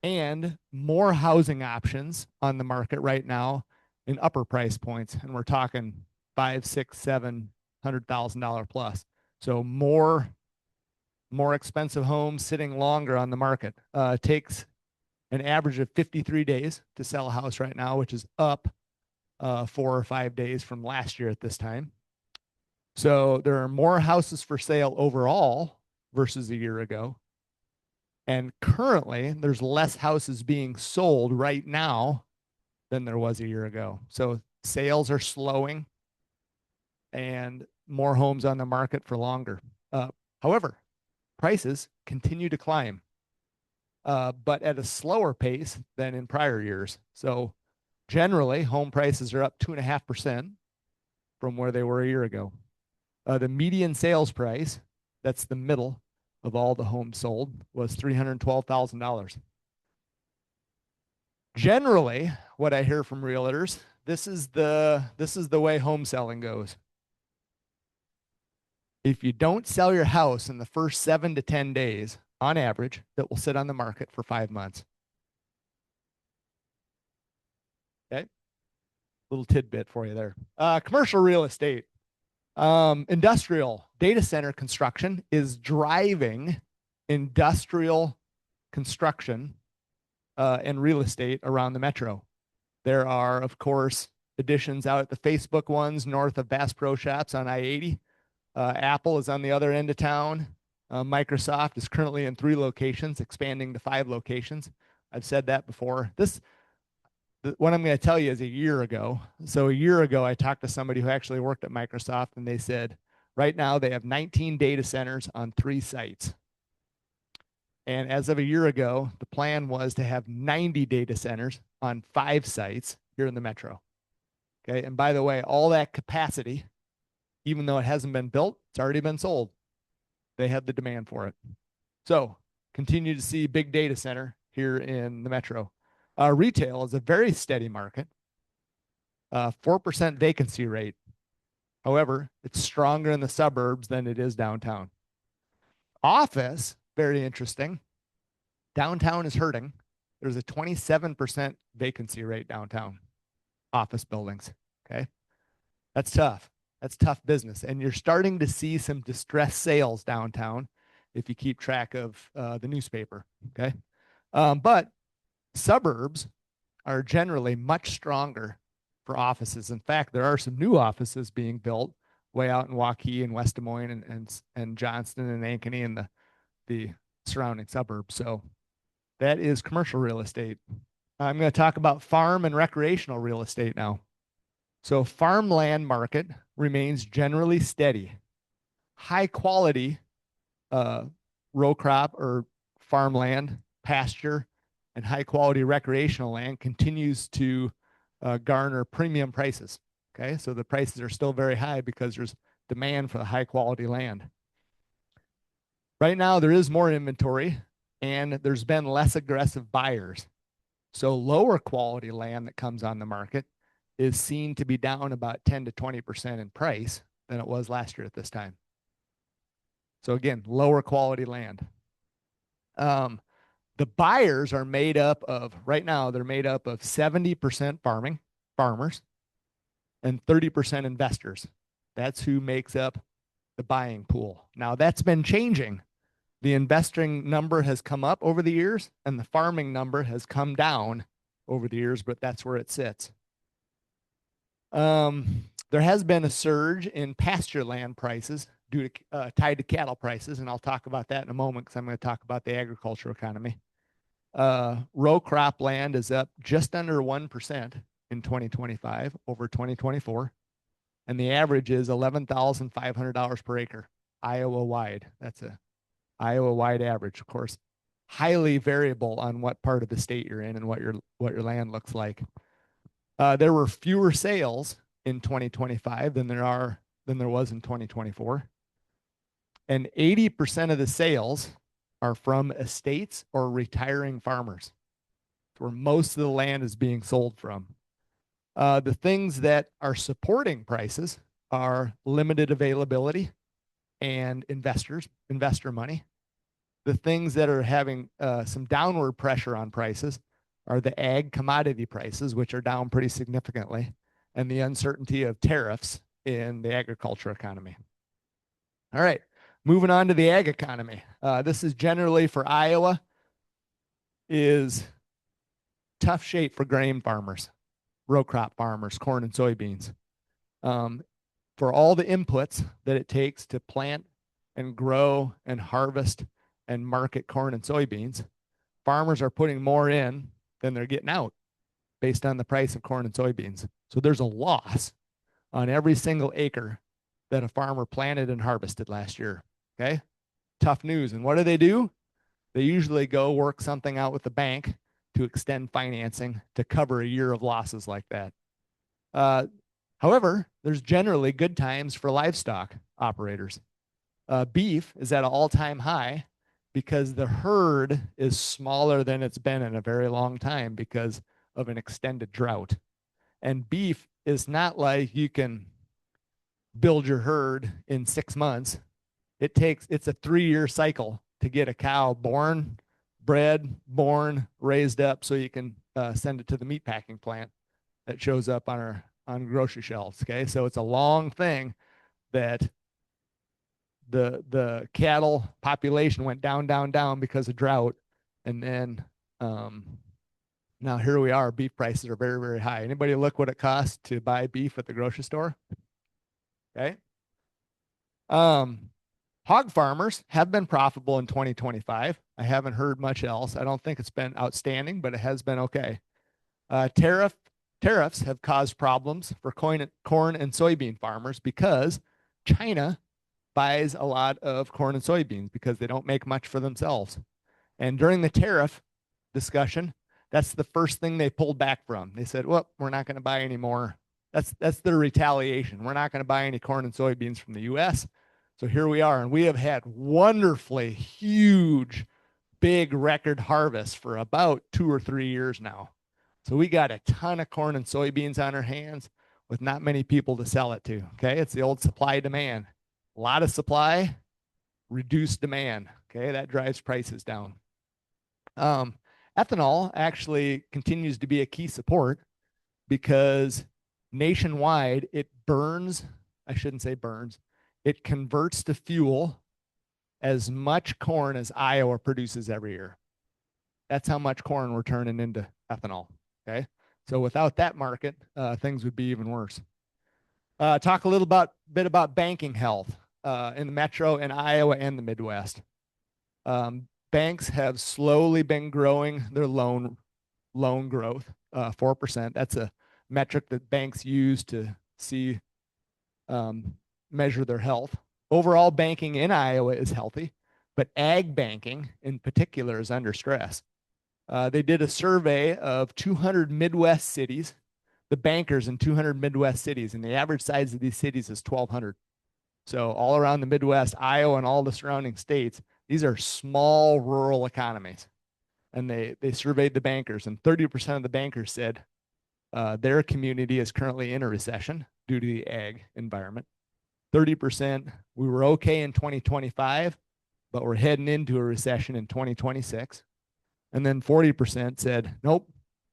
Speaker 1: and more housing options on the market right now in upper price points. And we're talking $500,000, $600,000, $700,000 plus. So more expensive homes sitting longer on the market. It takes an average of 53 days to sell a house right now, which is up 4 or 5 days from last year at this time. So there are more houses for sale overall versus a year ago. And currently, there's less houses being sold right now than there was a year ago. So sales are slowing and more homes on the market for longer. However, prices continue to climb, but at a slower pace than in prior years. So generally, home prices are up 2.5% from where they were a year ago. The median sales price, that's the middle of all the homes sold, was $312,000. Generally, what I hear from realtors, this is the way home selling goes. If you don't sell your house in the first 7 to 10 days, on average, it will sit on the market for 5 months. Okay. little tidbit for you there. Commercial real estate. Industrial data center construction is driving industrial construction and real estate around the metro. There are, of course, additions out at the Facebook ones north of Bass Pro Shops on I-80. Apple is on the other end of town. Microsoft is currently in 3 locations, expanding to 5 locations. I've said that before. What I'm going to tell you is a year ago. So a year ago, I talked to somebody who actually worked at Microsoft, and they said right now they have 19 data centers on 3 sites. And as of a year ago, the plan was to have 90 data centers on 5 sites here in the metro. Okay. And by the way, all that capacity, even though it hasn't been built, it's already been sold. They have the demand for it. So continue to see big data center here in the metro. Retail is a very steady market. 4% vacancy rate. However, it's stronger in the suburbs than it is downtown. Office, very interesting. Downtown is hurting. There's a 27% vacancy rate downtown. Office buildings. Okay. That's tough. That's tough business. And you're starting to see some distressed sales downtown if you keep track of the newspaper. Okay. But suburbs are generally much stronger for offices. In fact, there are some new offices being built way out in Waukee and West Des Moines and Johnston and Ankeny and the surrounding suburbs. So that is commercial real estate. I'm going to talk about farm and recreational real estate now. So farmland market remains generally steady. High quality row crop or farmland, pasture, and high quality recreational land continues to garner premium prices. Okay, so the prices are still very high because there's demand for the high quality land. Right now, there is more inventory and there's been less aggressive buyers. So lower quality land that comes on the market is seen to be down about 10 to 20% in price than it was last year at this time. So again, lower quality land. The buyers are made up of, right now, they're made up of 70% farmers, and 30% investors. That's who makes up the buying pool. Now that's been changing. The investing number has come up over the years and the farming number has come down over the years, but that's where it sits. There has been a surge in pasture land prices due to tied to cattle prices, and I'll talk about that in a moment because I'm going to talk about the agriculture economy. Row crop land is up just under 1% in 2025 over 2024, and the average is $11,500 per acre, Iowa wide. That's a Iowa wide average, of course, highly variable on what part of the state you're in and what your land looks like. There were fewer sales in 2025 than there was in 2024. And 80% of the sales are from estates or retiring farmers. It's where most of the land is being sold from. The things that are supporting prices are limited availability and investor money. The things that are having some downward pressure on prices are the ag commodity prices, which are down pretty significantly, and the uncertainty of tariffs in the agriculture economy. All right, moving on to the ag economy. This is generally for Iowa, is tough shape for grain farmers, row crop farmers, corn and soybeans. For all the inputs that it takes to plant and grow and harvest and market corn and soybeans, farmers are putting more in than they're getting out based on the price of corn and soybeans. So there's a loss on every single acre that a farmer planted and harvested last year. Okay, tough news. And what do? They usually go work something out with the bank to extend financing to cover a year of losses like that. However, there's generally good times for livestock operators. Beef is at an all-time high because the herd is smaller than it's been in a very long time because of an extended drought. And beef is not like you can build your herd in 6 months. It's a 3-year cycle to get a cow born, bred, raised up so you can send it to the meat packing plant that shows up on on grocery shelves. Okay, so it's a long thing that the cattle population went down, down, down because of drought, and then now here we are. Beef prices are very, very high. Anybody look what it costs to buy beef at the grocery store? Okay. Hog farmers have been profitable in 2025. I haven't heard much else. I don't think it's been outstanding, but it has been okay. Tariffs have caused problems for corn and soybean farmers because China buys a lot of corn and soybeans because they don't make much for themselves. And during the tariff discussion, that's the first thing they pulled back from. They said, well, we're not going to buy any more. That's their retaliation. We're not going to buy any corn and soybeans from the US. So here we are. And we have had wonderfully huge, big record harvests for about 2 or 3 years now. So we got a ton of corn and soybeans on our hands with not many people to sell it to. Okay. It's the old supply demand. A lot of supply, reduced demand. Okay. That drives prices down. Ethanol actually continues to be a key support because nationwide it burns, I shouldn't say burns, it converts to fuel as much corn as Iowa produces every year. That's how much corn we're turning into ethanol. Okay. So without that market, things would be even worse. Talk a little bit about banking health in the metro and Iowa and the Midwest. Banks have slowly been growing their loan growth, 4%. That's a metric that banks use to see measure their health. Overall banking in Iowa is healthy, but ag banking in particular is under stress. They did a survey of 200 Midwest cities, the bankers in 200 Midwest cities, and the average size of these cities is 1,200. So all around the Midwest, Iowa, and all the surrounding states, these are small rural economies. And they surveyed the bankers, and 30% of the bankers said their community is currently in a recession due to the ag environment. 30%, we were okay in 2025, but we're heading into a recession in 2026. And then 40% said, nope,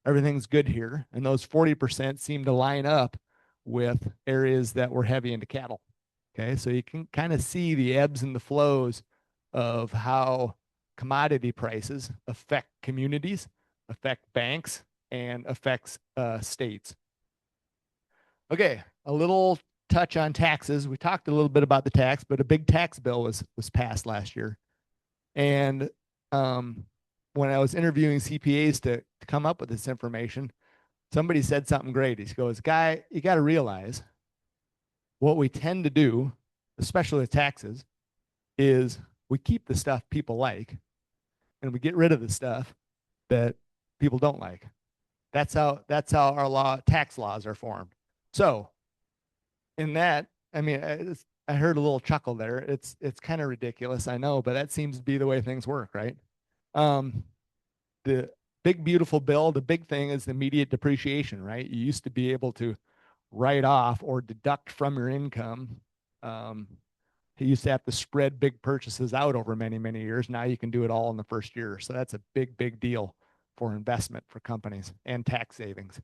Speaker 1: everything's good here. And those 40% seem to line up with areas that were heavy into cattle. Okay, so you can kind of see the ebbs and the flows of how commodity prices affect communities, affect banks, and affects states. Okay, a little touch on taxes. We talked a little bit about the tax, but a big tax bill was passed last year. And when I was interviewing CPAs to come up with this information, somebody said something great. He goes, "Guy, you got to realize what we tend to do, especially with taxes, is we keep the stuff people like and we get rid of the stuff that people don't like. That's how our tax laws are formed." So in that, I mean, I heard a little chuckle there. It's kind of ridiculous, I know, but that seems to be the way things work, right? The big beautiful bill, the big thing is the immediate depreciation, right? You used to be able to write off or deduct from your income. You used to have to spread big purchases out over many, many years. Now you can do it all in the first year. So that's a big, big deal for investment for companies and tax savings.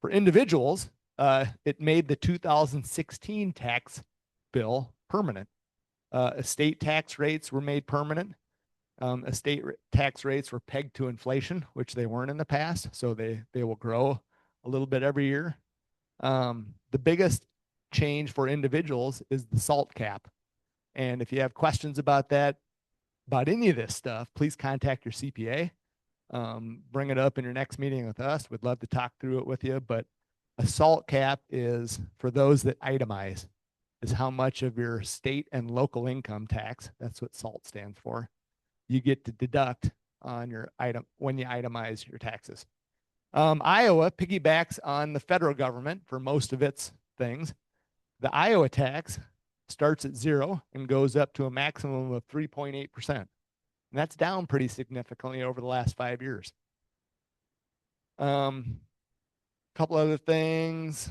Speaker 1: For individuals, it made the 2016 tax bill permanent. Estate tax rates were made permanent. Estate tax rates were pegged to inflation, which they weren't in the past. So they will grow a little bit every year. The biggest change for individuals is the SALT cap. And if you have questions about that, about any of this stuff, please contact your CPA. Bring it up in your next meeting with us. We'd love to talk through it with you. But a SALT cap is, for those that itemize, is how much of your state and local income tax, that's what SALT stands for, you get to deduct on your item when you itemize your taxes. Iowa piggybacks on the federal government for most of its things. The Iowa tax starts at 0 and goes up to a maximum of 3.8%. And that's down pretty significantly over the last 5 years. Couple other things.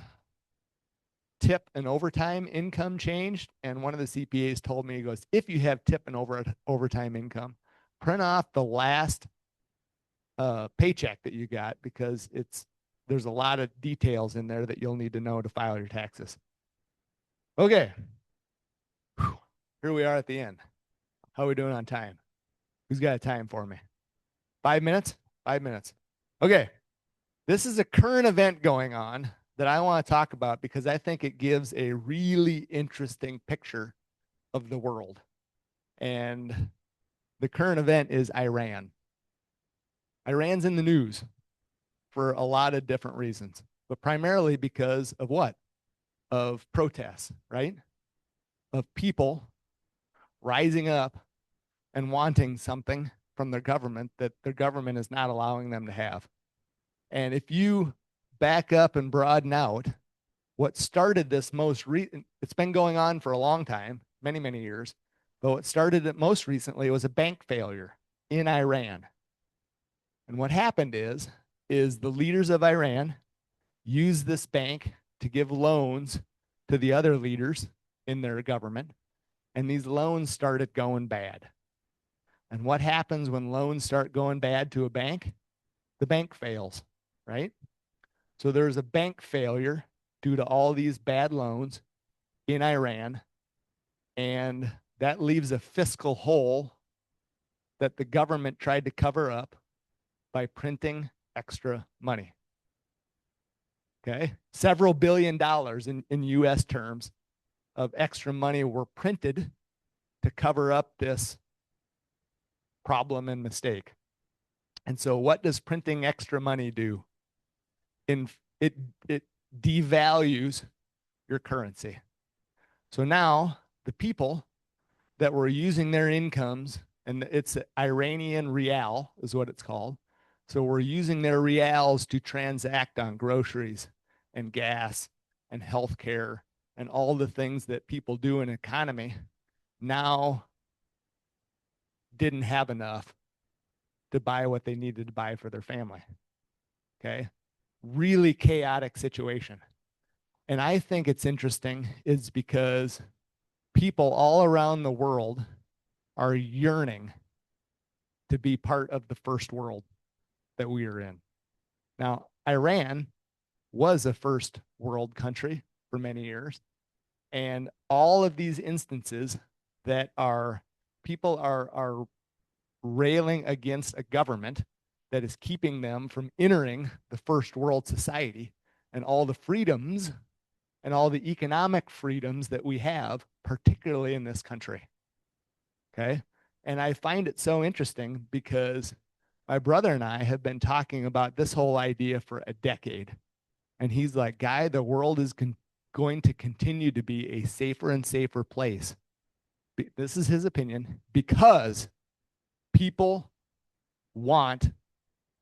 Speaker 1: Tip and overtime income changed. And one of the CPAs told me, he goes, if you have tip and overtime income, print off the last paycheck that you got, because it's there's a lot of details in there that you'll need to know to file your taxes. Okay. Whew. Here we are at the end. How are we doing on time? Who's got a time for me? 5 minutes? 5 minutes. Okay. This is a current event going on that I want to talk about because I think it gives a really interesting picture of the world. And the current event is Iran. Iran's in the news for a lot of different reasons, but primarily because of what? Of protests, right? Of people rising up and wanting something from their government that their government is not allowing them to have. And if you back up and broaden out what started this it's been going on for a long time, many, many years, but what started it most recently was a bank failure in Iran. And what happened is the leaders of Iran used this bank to give loans to the other leaders in their government, and these loans started going bad. And what happens when loans start going bad to a bank? The bank fails, right? So there's a bank failure due to all these bad loans in Iran, and that leaves a fiscal hole that the government tried to cover up by printing extra money. Okay, several $billion in US terms of extra money were printed to cover up this problem and mistake. And so what does printing extra money do? It devalues your currency. So now the people that were using their incomes, and it's Iranian rial is what it's called. So we're using their rials to transact on groceries and gas and healthcare and all the things that people do in an economy, now didn't have enough to buy what they needed to buy for their family. Okay. Really chaotic situation. And I think it's interesting is because people all around the world are yearning to be part of the first world that we are in. Now, Iran was a first world country for many years. And all of these instances that people are railing against a government that is keeping them from entering the first world society and all the freedoms and all the economic freedoms that we have, particularly in this country. Okay. And I find it so interesting because my brother and I have been talking about this whole idea for a decade. And he's like, Guy, the world is going to continue to be a safer and safer place. This is his opinion, because people want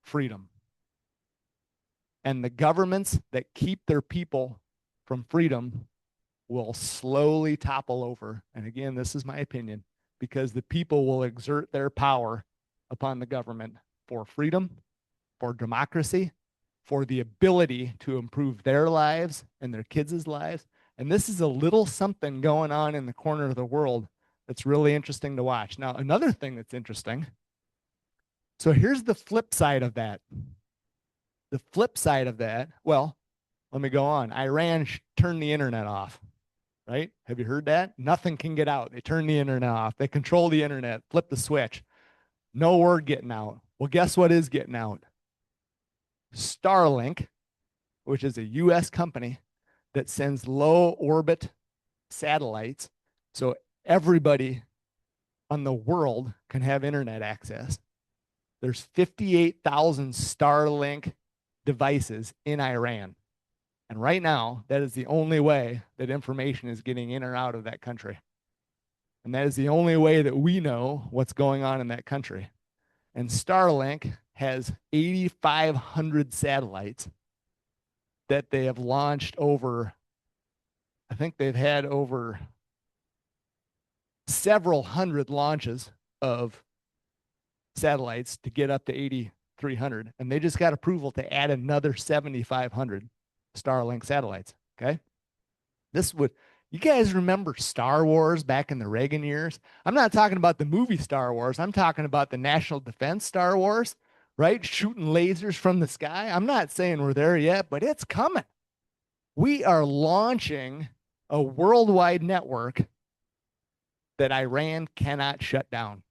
Speaker 1: freedom. And the governments that keep their people from freedom will slowly topple over. And again, this is my opinion, because the people will exert their power upon the government for freedom, for democracy, for the ability to improve their lives and their kids' lives. And this is a little something going on in the corner of the world that's really interesting to watch. Now, another thing that's interesting. So here's the flip side of that. The flip side of that, well, let me go on. Iran turned the internet off, right? Have you heard that? Nothing can get out. They turn the internet off. They control the internet, flip the switch. No word getting out. Well, guess what is getting out? Starlink, which is a US company that sends low orbit satellites so everybody on the world can have internet access. There's 58,000 Starlink devices in Iran. And right now, that is the only way that information is getting in or out of that country. And that is the only way that we know what's going on in that country. And Starlink has 8,500 satellites that they have launched over, I think they've had over several hundred launches of satellites to get up to 8,300. And they just got approval to add another 7,500 Starlink satellites. Okay. You guys remember Star Wars back in the Reagan years? I'm not talking about the movie Star Wars. I'm talking about the National Defense Star Wars, right? Shooting lasers from the sky. I'm not saying we're there yet, but it's coming. We are launching a worldwide network that Iran cannot shut down.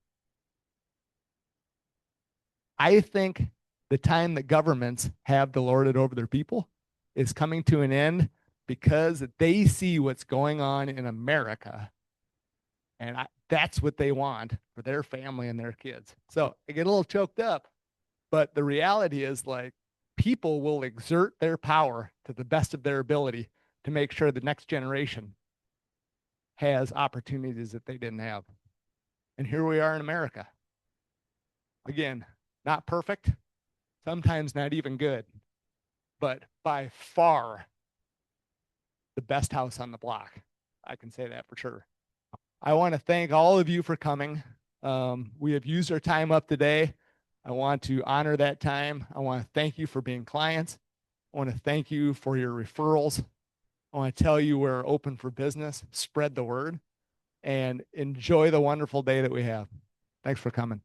Speaker 1: I think the time that governments have to lord it over their people is coming to an end because they see what's going on in America. And that's what they want for their family and their kids. So I get a little choked up, but the reality is like people will exert their power to the best of their ability to make sure the next generation has opportunities that they didn't have. And here we are in America. Again, not perfect, sometimes not even good, but by far the best house on the block. I can say that for sure. I want to thank all of you for coming. We have used our time up today. I want to honor that time. I want to thank you for being clients. I want to thank you for your referrals. I want to tell you we're open for business. Spread the word and enjoy the wonderful day that we have. Thanks for coming.